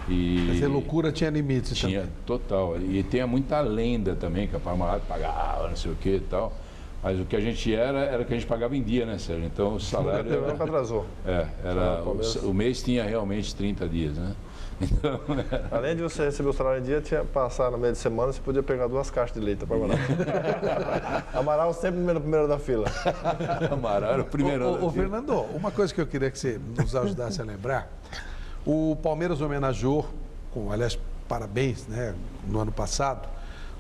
Quer dizer, loucura tinha limites. Tinha, também. Total. E tem muita lenda também, que a Parmalat pagava, não sei o que e tal. Mas o que a gente era que a gente pagava em dia, né, Sérgio? Então o salário... Nunca atrasou. O mês tinha realmente 30 dias, né? Então, além de você receber o salário em dia, tinha passar no meio de semana, você podia pegar 2 caixas de leite para Amaral. Amaral sempre no primeiro da fila. Amaral era o primeiro. Ô Fernando, uma coisa que eu queria que você nos ajudasse a lembrar, o Palmeiras homenageou, aliás, parabéns, né, no ano passado,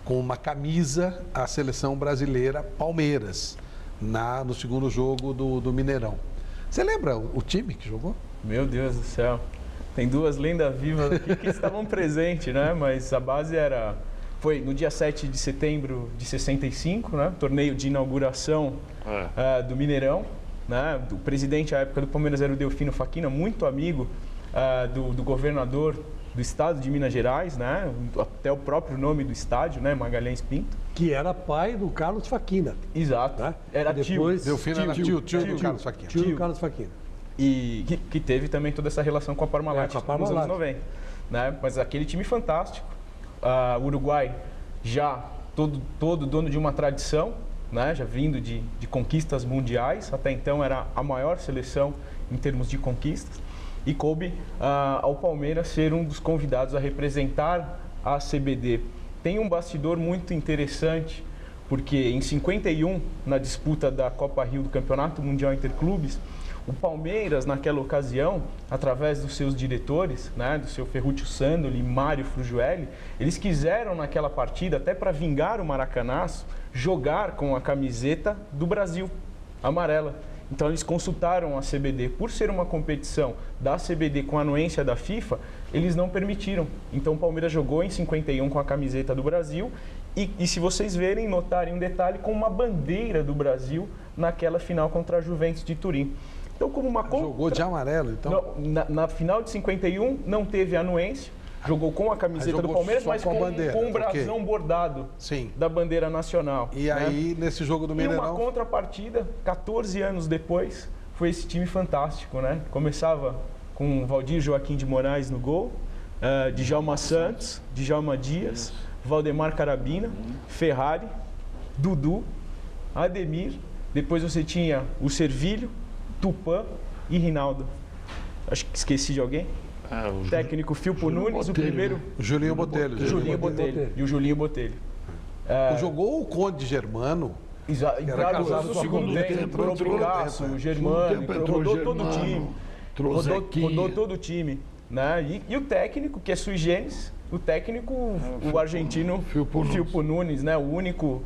com uma camisa a seleção brasileira Palmeiras, no segundo jogo do Mineirão. Você lembra o time que jogou? Meu Deus do céu. Tem 2 lendas vivas aqui que estavam presentes, né? Mas a base foi no dia 7 de setembro de 65, né? Torneio de inauguração do Mineirão. Né? O presidente à época do Palmeiras era o Delfino Facchina, muito amigo do governador do estado de Minas Gerais, né? Até o próprio nome do estádio, né? Magalhães Pinto. Que era pai do Carlos Facchina. Exato. Né? Era depois, Delfino era tio do Carlos Facchina. Tio do Carlos Facchina. E que teve também toda essa relação com a Parmalat nos anos 90. Né? Mas aquele time fantástico. O Uruguai já todo dono de uma tradição, né? Já vindo de conquistas mundiais. Até então era a maior seleção em termos de conquistas. E coube ao Palmeiras ser um dos convidados a representar a CBD. Tem um bastidor muito interessante, porque em 51, na disputa da Copa Rio do Campeonato Mundial Interclubes, o Palmeiras, naquela ocasião, através dos seus diretores, né, do seu Ferruccio Sandoli e Mário Frugiueli, eles quiseram naquela partida, até para vingar o Maracanaço, jogar com a camiseta do Brasil, amarela. Então eles consultaram a CBD. Por ser uma competição da CBD com a anuência da FIFA, eles não permitiram. Então o Palmeiras jogou em 51 com a camiseta do Brasil e se vocês verem, notarem um detalhe, com uma bandeira do Brasil naquela final contra a Juventus de Turim. Então, como uma Jogou de amarelo, então? Não, na final de 51 não teve anuência, jogou com a camiseta do Palmeiras, mas com um brasão bordado da bandeira nacional. E aí, nesse jogo do Mineirão... E uma contrapartida, 14 anos depois, foi esse time fantástico, né? Começava com Valdir Joaquim de Moraes no gol, Djalma Santos, Djalma Dias, Valdemar Carabina, Ferrari, Dudu, Ademir, depois você tinha o Servilho, Tupã e Rinaldo. Acho que esqueci de alguém. O técnico Filpo Nunes, Botelho, o primeiro... Julinho Botelho. Julinho Botelho. E o Julinho Botelho. Jogou o Conde Germano. Entraram no segundo tempo, entrou o Picasso, o Germano, rodou todo o time. Rodou todo o time. Né? E o técnico, que é sui generis, o argentino Filpo Nunes, né? O único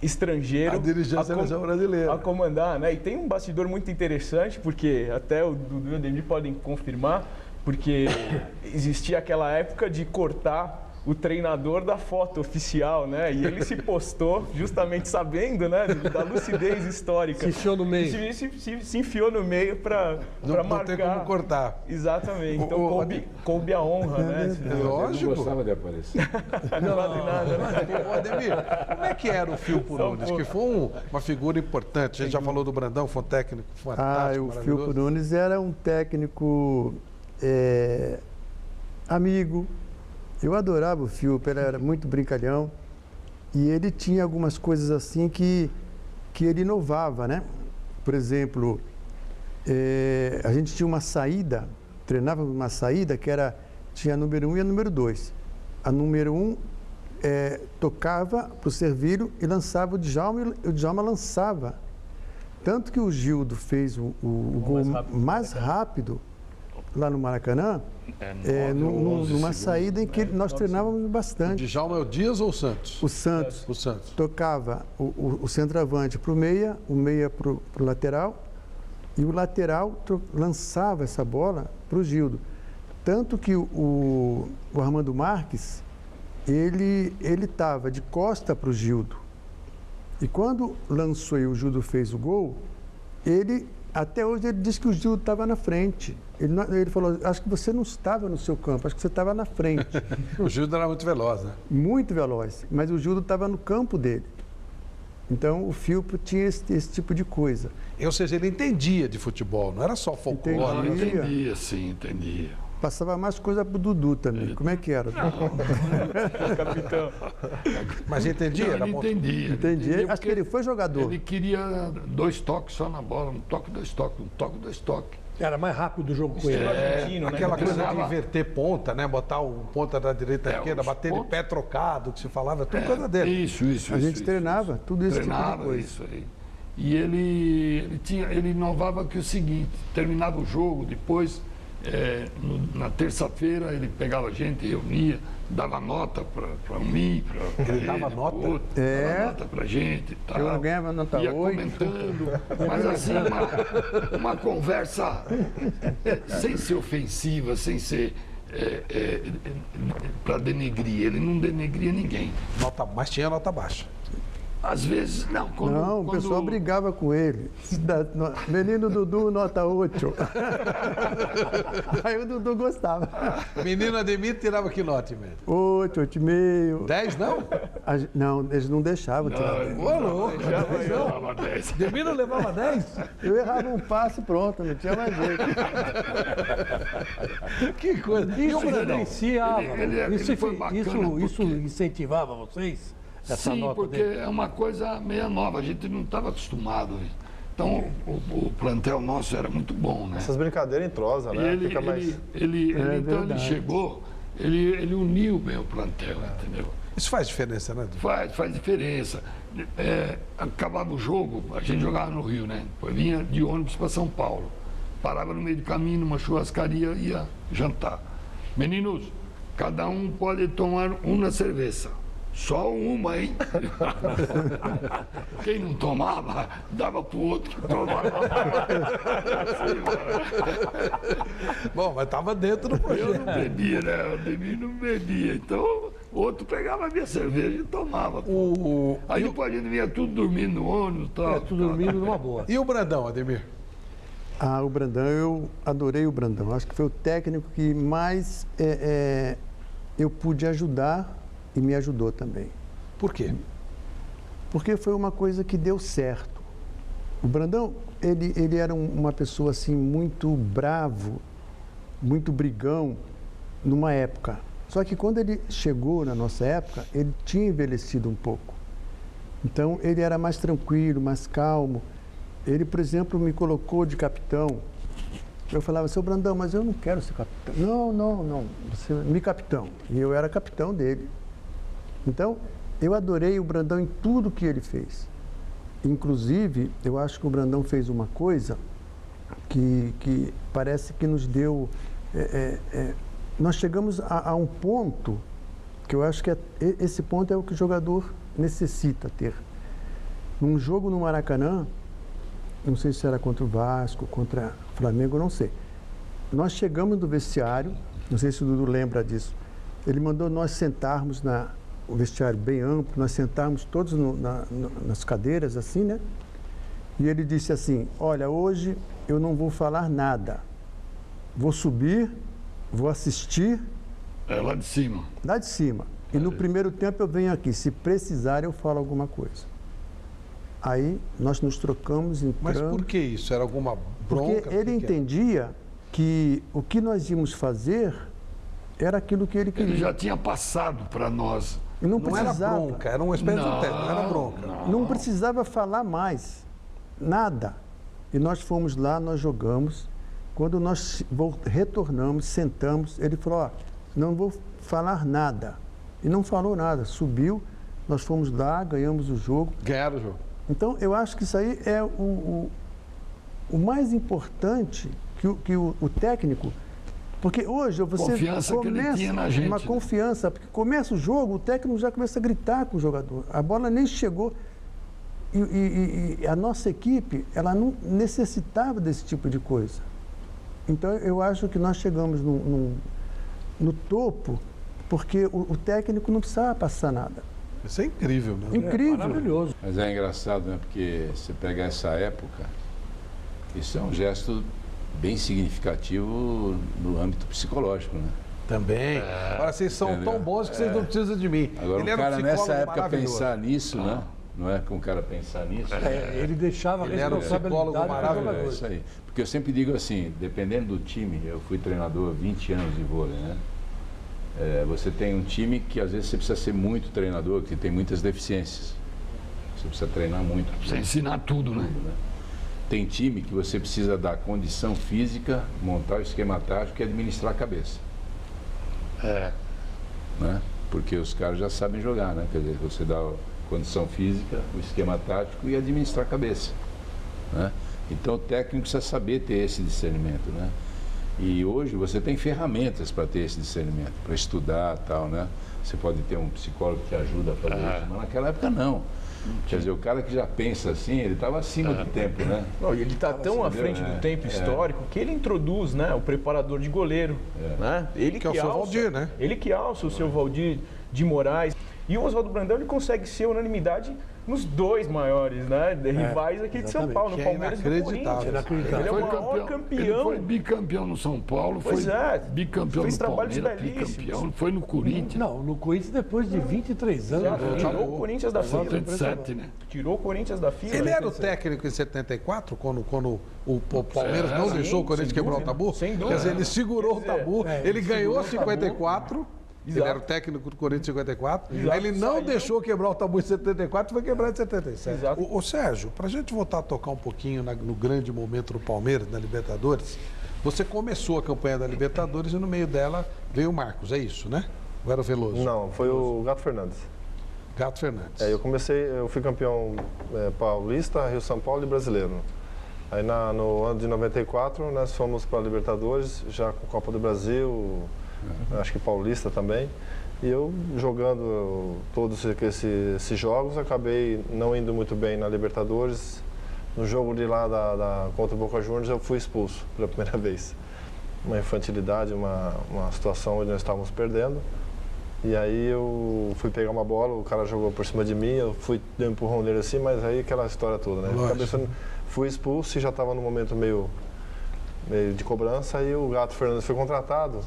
estrangeiro a dirigir a seleção brasileira. A comandar. Né? E tem um bastidor muito interessante, porque até o Dudu e o Ademir podem confirmar, porque existia aquela época de cortar o treinador da foto oficial, né? E ele se postou justamente sabendo, né, da lucidez histórica. Se enfiou no meio. Se enfiou no meio para marcar. Não tem como cortar. Exatamente. Então coube a honra, né? Lógico. Não gostava de aparecer. Quase nada, né? Ademir, como é que era o Filpo Nunes? Que foi uma figura importante. A gente já falou do Brandão, foi um técnico fantástico, o Filpo Nunes era um técnico amigo. Eu adorava o Filpo, ele era muito brincalhão e ele tinha algumas coisas assim que ele inovava, né? Por exemplo, a gente tinha uma saída, treinávamos uma saída que tinha a número 1 e a número 2. A número 1 tocava para o Servilho e lançava o Djalma, e o Djalma lançava. Tanto que o Gildo fez o gol mais rápido lá no Maracanã, numa saída em que nós treinávamos bastante. O Djalma é o Dias ou o Santos? O Santos. O Santos. Tocava o centroavante para o meia para o lateral, e o lateral lançava essa bola para o Gildo. Tanto que o Armando Marques, ele estava de costa para o Gildo. E quando lançou e o Gildo fez o gol, até hoje ele disse que o Gildo estava na frente. Ele falou, acho que você não estava no seu campo, acho que você estava na frente. O Gildo era muito veloz, né? Muito veloz, mas o Gildo estava no campo dele. Então o Filpo tinha esse tipo de coisa. Ou seja, ele entendia de futebol, não era só folclore. Entendia, sim, entendia. Passava mais coisa pro Dudu também. Como é que era? Capitão. Mas entendia? Não, ele entendia. Acho que ele foi jogador. Ele queria 2 toques só na bola, 1 toque, 2 toques, 1 toque, 2 toques. Era mais rápido o jogo com ele. Aquela coisa de inverter ponta, né? Botar o ponta da direita à esquerda, bater de pé trocado, que se falava, tudo coisa dele. Isso. A gente treinava tudo isso. Treinava tipo de coisa. Isso aí. E ele inovava que o seguinte, terminava o jogo, depois, na terça-feira, ele pegava a gente, reunia, dava nota para mim, para ele dava nota? Dava nota para gente e tal. Eu ganhava nota 8. Comentando, mas assim, uma conversa sem ser ofensiva, sem ser para denegrir. Ele não denegria ninguém. Mas tinha nota baixa. Às vezes, não. O pessoal brigava com ele. Menino Dudu, nota 8. Aí o Dudu gostava. Menino Ademir tirava que nota, médio? 8, 8,5. 10 não? Não, eles não deixavam tirar 10. Eu levava 10. Ademir não levava 10? Eu errava um passe, pronto, não tinha mais jeito. Que coisa. Isso influenciava. Isso porque... incentivava vocês? Sim, porque é uma coisa meio nova, a gente não estava acostumado. Então, o plantel nosso era muito bom, né? Essas brincadeiras entrosam, né? Então, ele chegou, ele uniu bem o plantel, entendeu? Isso faz diferença, né? Faz diferença. Acabava o jogo, a gente jogava no Rio, né? Depois vinha de ônibus para São Paulo. Parava no meio do caminho, numa churrascaria, ia jantar. Meninos, cada um pode tomar uma cerveja. Só uma, hein? Quem não tomava, dava pro outro que tomava. Bom, mas estava dentro do projeto. Eu não bebia, né? O Ademir não bebia. Então, o outro pegava a minha cerveja e tomava. Aí depois a gente vinha tudo dormindo no ônibus e tal. Tudo dormindo numa boa. E o Brandão, Ademir? O Brandão, eu adorei o Brandão. Acho que foi o técnico que mais eu pude ajudar e me ajudou também. Por quê? Porque foi uma coisa que deu certo. O Brandão, ele era uma pessoa assim muito bravo, muito brigão numa época. Só que quando ele chegou na nossa época, ele tinha envelhecido um pouco. Então ele era mais tranquilo, mais calmo. Ele, por exemplo, me colocou de capitão. Eu falava, seu Brandão, mas eu não quero ser capitão. Não, você me capitão. E eu era capitão dele. Então, eu adorei o Brandão em tudo que ele fez. Inclusive, eu acho que o Brandão fez uma coisa que parece que nos deu... nós chegamos a um ponto que eu acho que esse ponto é o que o jogador necessita ter. Num jogo no Maracanã, não sei se era contra o Vasco, contra o Flamengo, não sei. Nós chegamos do vestiário, não sei se o Dudu lembra disso, ele mandou nós sentarmos o vestiário bem amplo, nós sentarmos todos nas cadeiras, assim, né? E ele disse assim, olha, hoje eu não vou falar nada. Vou subir, vou assistir. Lá de cima. Lá de cima. E no primeiro tempo eu venho aqui. Se precisar, eu falo alguma coisa. Aí nós nos trocamos, entramos. Mas por que isso? Era alguma bronca? Porque ele entendia que o que nós íamos fazer era aquilo que ele queria. Ele já tinha passado para nós. E não era precisava. bronca, era uma espécie de técnico, não era bronca. Não precisava falar mais. Nada. E nós fomos lá, nós jogamos. Quando nós retornamos, sentamos, ele falou, ó, não vou falar nada. E não falou nada. Subiu, nós fomos lá, ganhamos o jogo. Ganharam o jogo. Então, eu acho que isso aí é o mais importante que o técnico... Porque hoje você confiança que ele tinha na gente, uma confiança, porque começa o jogo, o técnico já começa a gritar com o jogador. A bola nem chegou. E a nossa equipe, ela não necessitava desse tipo de coisa. Então, eu acho que nós chegamos no topo, porque o técnico não precisava passar nada. Isso é incrível, né? Incrível. Maravilhoso. Mas é engraçado, né? Porque você pega essa época, isso é um gesto bem significativo no âmbito psicológico, né? Também. Agora, vocês são tão bons que vocês não precisam de mim. Agora, Ele o era cara nessa psicólogo época maravilhoso. pensar nisso, né? Não é com o cara pensar nisso. Ele deixava a Ele era um psicólogo responsabilidade para o maravilhoso. É jogador. isso aí. Porque eu sempre digo assim, dependendo do time, eu fui treinador há 20 anos de vôlei, né? Você tem um time que às vezes você precisa ser muito treinador, que tem muitas deficiências. Você precisa treinar muito. Precisa ensinar tudo, né? Tem time que você precisa dar condição física, montar o esquema tático e administrar a cabeça. Né? Porque os caras já sabem jogar, né? Quer dizer, você dá a condição física, o esquema tático e administrar a cabeça. Né? Então o técnico precisa saber ter esse discernimento, né? E hoje você tem ferramentas para ter esse discernimento, para estudar e tal, né? Você pode ter um psicólogo que te ajuda a fazer isso, mas naquela época não. Quer dizer, o cara que já pensa assim, ele estava acima do tempo, né? Não, e ele está tão à frente do tempo histórico que ele introduz, né, o preparador de goleiro. Né? Ele Que é o seu Valdir, né? Ele que alça o seu Valdir de Moraes. E o Oswaldo Brandão, ele consegue ser unanimidade nos dois maiores, né, rivais aqui de São Paulo, no Que é Palmeiras e no inacreditável. Corinthians. Ele é o maior campeão. Ele foi bicampeão no São Paulo, Pois foi é, bicampeão fez no trabalhos Palmeiras, belíssimos. bicampeão, foi no Corinthians. Não, no Corinthians depois de 23 anos. Exato, tirou o Corinthians da fila. 77, né? Tirou o Corinthians da fila. Ele era o técnico em 74, quando o Palmeiras não deixou o Corinthians quebrar o tabu? Sem dúvida. Quer dizer, ele segurou o tabu, ele ganhou segurou o tabu. 54, ele Exato. era o técnico do Corinthians em 54, Exato. aí ele não Saiu. deixou quebrar o tabu em 74 e foi quebrar em 77. Exato. Ô Sérgio, para a gente voltar a tocar um pouquinho no grande momento do Palmeiras, na Libertadores, você começou a campanha da Libertadores e no meio dela veio o Marcos, é isso, né? Ou era o Veloso? Não, foi o Gato Fernandes. Gato Fernandes. Eu fui campeão paulista, Rio São Paulo e brasileiro. Aí no ano de 94 nós fomos para a Libertadores, já com Copa do Brasil, acho que paulista também. E eu jogando todos esses jogos, acabei não indo muito bem na Libertadores. No jogo de lá contra o Boca Juniors eu fui expulso pela primeira vez. Uma infantilidade, uma situação onde nós estávamos perdendo. E aí eu fui pegar uma bola, o cara jogou por cima de mim, eu fui dar um empurrão nele assim, mas aí aquela história toda, né? Fui expulso e já estava num momento meio de cobrança, aí o Gato Fernandes foi contratado,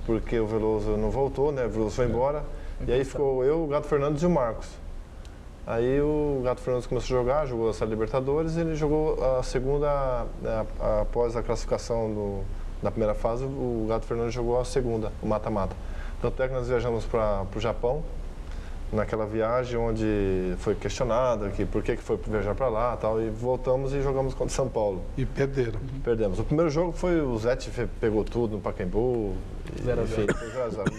porque o Veloso não voltou, né? O Veloso foi embora, e aí ficou eu, o Gato Fernandes e o Marcos. Aí o Gato Fernandes começou a jogar, jogou essa Libertadores, e ele jogou a segunda, após a classificação da primeira fase, o Gato Fernandes jogou a segunda, o mata-mata. Tanto é que nós viajamos para o Japão, naquela viagem onde foi questionado que por que foi viajar para lá tal, e voltamos e jogamos contra São Paulo. E perderam. Perdemos. O primeiro jogo foi o Zete pegou tudo no Pacaembu, 0-0. 0-0.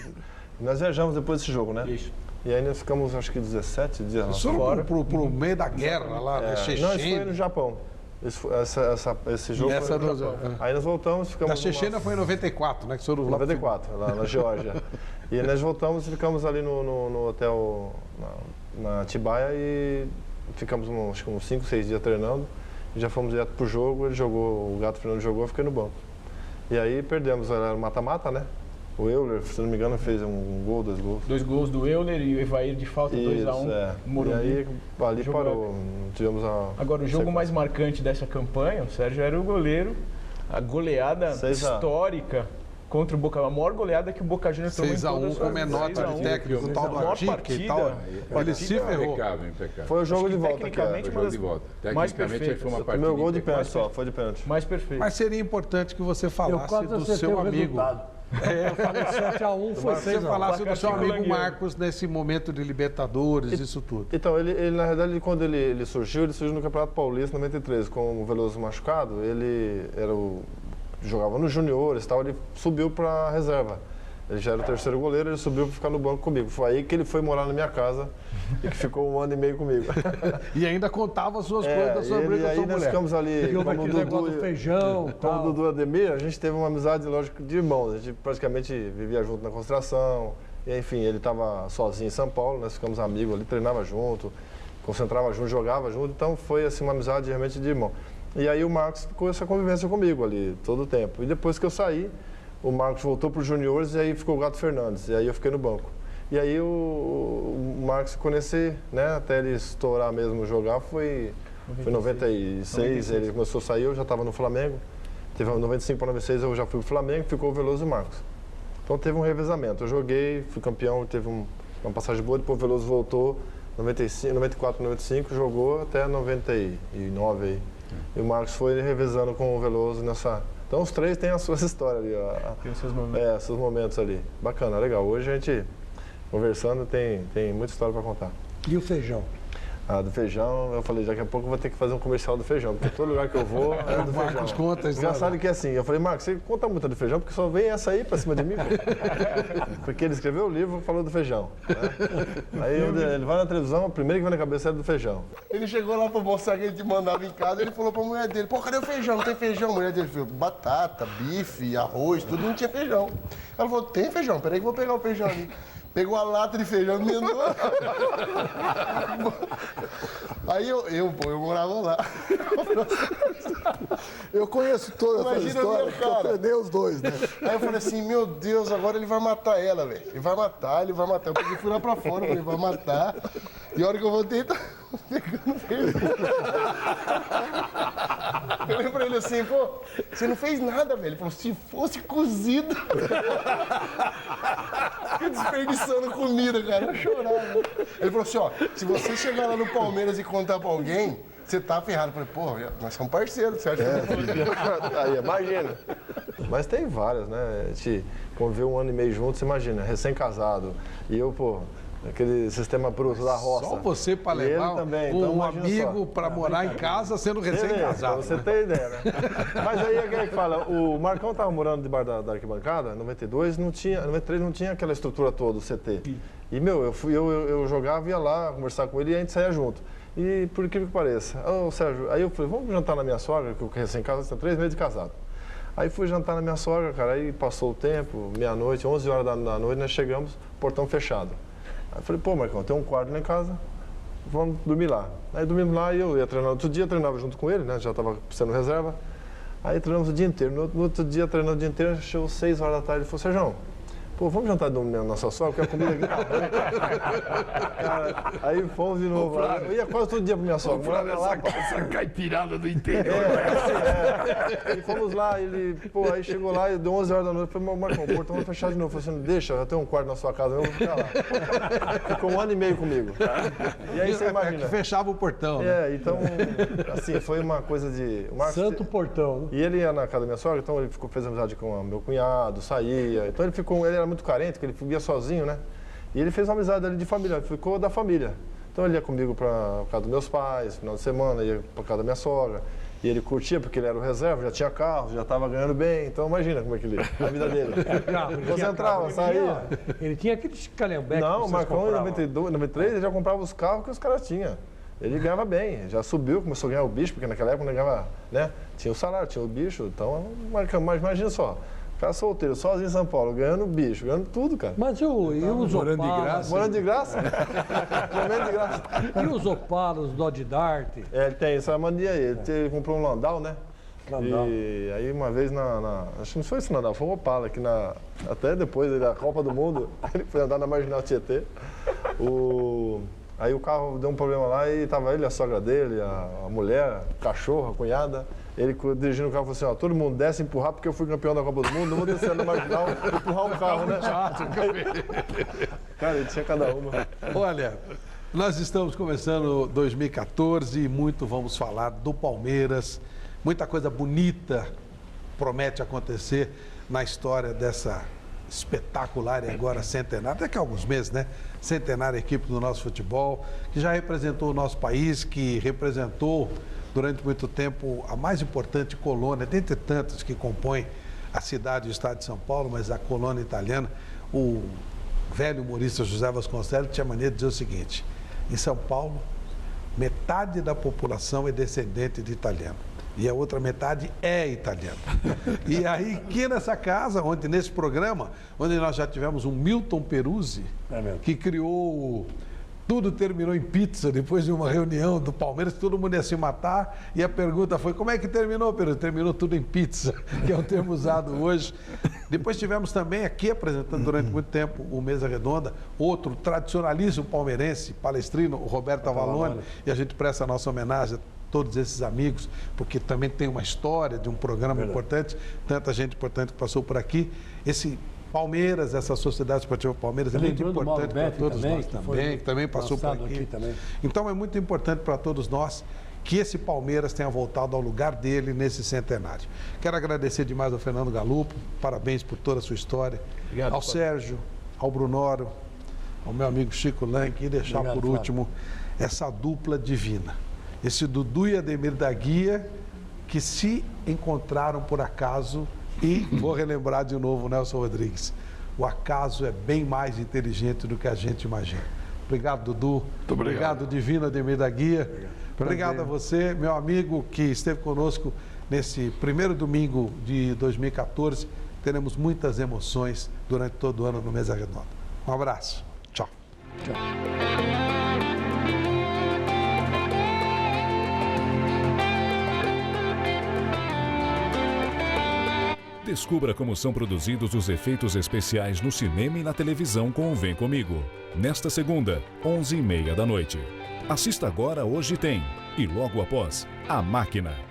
Nós viajamos depois desse jogo, né? Isso. E aí nós ficamos, acho que 17 dias lá Foram fora. pro meio da guerra lá, né? Não, isso foi no Japão. Esse jogo foi no Japão. Aí nós voltamos, ficamos... Na Chechênia foi em 94, né? Que foram lá 94, lá na Geórgia. E nós voltamos e ficamos ali no hotel na Atibaia e ficamos acho que uns 5, 6 dias treinando. E já fomos direto pro jogo, ele jogou, o Gato Fernandes jogou, eu fiquei no banco. E aí perdemos, era mata-mata, né? O Euler, se não me engano, fez um gol, 2 gols. 2 gols do Euler e o Evair de falta, 2-1. E aí ali parou, tivemos Agora, o jogo mais marcante dessa campanha, o Sérgio era o goleiro, a goleada histórica contra o Boca, a maior goleada que o Boca Juniors tomou. 6-1 com o menor técnico, o tal do Atique e tal. Ele se ferrou. Impecável. Foi o jogo de volta, tecnicamente, Foi o jogo de volta. Tecnicamente foi uma partida. Meu gol de pênalti só, foi de pênalti. Mais perfeito. Mas seria importante que você Eu falasse quase do acertei seu o amigo. resultado. Eu falei 7-1, foi Você 6-1. falasse do seu amigo Langueiro. Marcos nesse momento de Libertadores, isso tudo. Então, ele na verdade, quando ele surgiu no Campeonato Paulista, em 93, com o Veloso machucado. Ele jogava nos juniores e tal, ele subiu para a reserva. Ele já era o terceiro goleiro, ele subiu para ficar no banco comigo. Foi aí que ele foi morar na minha casa e que ficou 1 ano e meio comigo. E ainda contava as suas coisas da sua briga com a aí sua nós mulher. ficamos ali, Viu como o aquele negócio do feijão, como o tal. Dudu e Ademir, a gente teve uma amizade, lógico, de irmãos. A gente praticamente vivia junto na concentração. E, enfim, ele estava sozinho em São Paulo, nós ficamos amigos ali, treinava junto, concentrava junto, jogava junto. Então foi assim uma amizade realmente de irmão. E aí o Marcos ficou essa convivência comigo ali todo o tempo. E depois que eu saí, o Marcos voltou para os juniores e aí ficou o Gato Fernandes. E aí eu fiquei no banco. E aí o Marcos conheci, né, até ele estourar mesmo jogar, foi em 96, ele começou a sair, eu já estava no Flamengo. Teve 95 para 96, eu já fui pro Flamengo, ficou o Veloso e o Marcos. Então teve um revezamento. Eu joguei, fui campeão, teve uma passagem boa, depois o Veloso voltou, 95, 94, 95, jogou até 99 aí. E o Marcos foi revezando com o Veloso nessa... Então os três têm as suas histórias ali, ó. Tem os seus momentos. Seus momentos ali. Bacana, legal. Hoje a gente, conversando, tem muita história para contar. E o feijão? Do feijão, eu falei, daqui a pouco eu vou ter que fazer um comercial do feijão, porque todo lugar que eu vou é do feijão. Marcos conta a história. Engraçado que é assim, eu falei, Marcos, você conta muito do feijão, porque só vem essa aí pra cima de mim, pô. Porque ele escreveu o livro e falou do feijão. Né? Aí ele vai na televisão, o primeiro que vem na cabeça é do feijão. Ele chegou lá pra mostrar que ele te mandava em casa, ele falou pra mulher dele, pô, cadê o feijão? Não tem feijão? A mulher dele falou, batata, bife, arroz, tudo, não tinha feijão. Ela falou, tem feijão, peraí que eu vou pegar o feijão ali. Pegou a lata de feijão e me mandou. Aí eu morava lá. Eu conheço toda essa história, porque eu treinei os dois, né? Aí eu falei assim, meu Deus, agora ele vai matar ela, velho. Ele vai matar. Eu peguei, fui lá pra fora, falei, vai matar. E a hora que eu voltei, tá pegando feijão. Eu falei pra ele assim, pô, você não fez nada, velho. Ele falou, se fosse cozido... Fiquei desperdiçando comida, cara. Eu chorava. Ele falou assim, ó, se você chegar lá no Palmeiras e contar pra alguém, você tá ferrado. Eu falei, pô, nós somos parceiros, você acha que eu Aí, imagina. Mas tem várias, né? A gente conviveu 1 ano e meio juntos, imagina, recém-casado. E eu, pô, aquele sistema bruto da roça. Só você para levar também, um então, amigo para morar em casa sendo recém-casado. Você tem ideia, né? Mas aí é que fala, o Marcão estava morando debaixo da arquibancada, em 92, não tinha, 93 não tinha aquela estrutura toda, o CT. E, meu, eu jogava, ia lá conversar com ele e a gente saía junto. E por incrível que pareça, Sérgio, aí eu falei, vamos jantar na minha sogra, que eu recém-casado, tem 3 meses de casado. Aí fui jantar na minha sogra, cara, aí passou o tempo, meia-noite, 11 horas da noite, nós chegamos, portão fechado. Aí eu falei, pô, Marcão, tem um quarto lá em casa, vamos dormir lá. Aí dormimos lá e eu ia treinar. Outro dia eu treinava junto com ele, né? Já estava sendo reserva. Aí treinamos o dia inteiro. No outro dia, treinando o dia inteiro, chegou 6 horas da tarde. Ele falou, Sérgio, pô, vamos jantar na sua sogra, porque a comida aqui tá ruim. Cara, aí fomos de novo. Eu ia quase todo dia pra minha sogra. Essa caipirada do interior. E fomos lá, aí chegou lá, deu 11 horas da noite, eu falei, Marcão, o portão vai fechar de novo. Eu falei assim, deixa, eu tenho um quarto na sua casa, eu vou ficar lá. Ficou 1 ano e meio comigo. E aí você imagina. Que fechava o portão, né? Então, assim, foi uma coisa de... Santo portão, né? E ele ia na casa da minha sogra, então ele fez amizade com o meu cunhado, saía. Então ele era muito carente, porque ele vivia sozinho, né? E ele fez uma amizade ali de família, ficou da família. Então ele ia comigo para casa dos meus pais, final de semana, ia para casa da minha sogra. E ele curtia, porque ele era o reserva, já tinha carro, já estava ganhando bem. Então imagina como é que ele... a vida dele. Você entrava, saía. Ele tinha aqueles calhambeques. Não, o Marcão em 92, 93, ele já comprava os carros que os caras tinham. Ele ganhava bem, já subiu, começou a ganhar o bicho, porque naquela época ele ganhava, né? Tinha o salário, tinha o bicho, então, mas imagina só, o cara solteiro, sozinho em São Paulo, ganhando bicho, ganhando tudo, cara. Mas e os morando de Opalas? graça? Morando de graça? Comendo de graça. E os Opalas, Dodge Dart? Ele tem essa mania aí, ele comprou um Landau, né? Landau. E aí uma vez acho que não foi esse Landau, foi um Opala, que até depois da Copa do Mundo, ele foi andar na Marginal Tietê, aí o carro deu um problema lá e tava ele, a sogra dele, a mulher, o cachorro, a cunhada. Ele dirigindo o carro falou assim, ó, todo mundo desce empurrar porque eu fui campeão da Copa do Mundo, não vou descer na Marginal empurrar um carro, né? Cara, ele tinha cada uma. Olha, nós estamos começando 2014 e muito vamos falar do Palmeiras. Muita coisa bonita promete acontecer na história dessa espetacular e agora centenária, daqui a alguns meses, né? Centenária equipe do nosso futebol, que já representou o nosso país, que representou durante muito tempo a mais importante colônia, dentre tantas que compõem a cidade e o estado de São Paulo, mas a colônia italiana. O velho humorista José Vasconcelos tinha mania de dizer o seguinte: em São Paulo, metade da população é descendente de italiano e a outra metade é italiana. E aí, aqui nessa casa, nesse programa, onde nós já tivemos um Milton Peruzzi, que criou... Tudo terminou em pizza, depois de uma reunião do Palmeiras, todo mundo ia se matar, e a pergunta foi, como é que terminou, Pedro? Terminou tudo em pizza, que é o termo usado hoje. Depois tivemos também aqui, apresentando durante muito tempo, o Mesa Redonda, outro tradicionalíssimo palmeirense, palestrino, o Roberto Avalone, e a gente presta a nossa homenagem a todos esses amigos, porque também tem uma história de um programa importante, tanta gente importante que passou por aqui. Esse Palmeiras, essa Sociedade Esportiva Palmeiras é muito importante para todos nós também, que também passou por aqui. Então é muito importante para todos nós que esse Palmeiras tenha voltado ao lugar dele nesse centenário. Quero agradecer demais ao Fernando Galupo, parabéns por toda a sua história. Obrigado, ao Sérgio, ao Brunoro, ao meu amigo Chico Lanque, e deixar por último essa dupla divina. Esse Dudu e Ademir da Guia, que se encontraram por acaso. E vou relembrar de novo o Nelson Rodrigues. O acaso é bem mais inteligente do que a gente imagina. Obrigado, Dudu. Muito obrigado. Divino Ademir da Guia. Obrigado a você, meu amigo, que esteve conosco nesse primeiro domingo de 2014. Teremos muitas emoções durante todo o ano no Mesa Redonda. Um abraço. Tchau. Tchau. Descubra como são produzidos os efeitos especiais no cinema e na televisão com o Vem Comigo. Nesta segunda, 11h30 da noite. Assista agora Hoje Tem e logo após, A Máquina.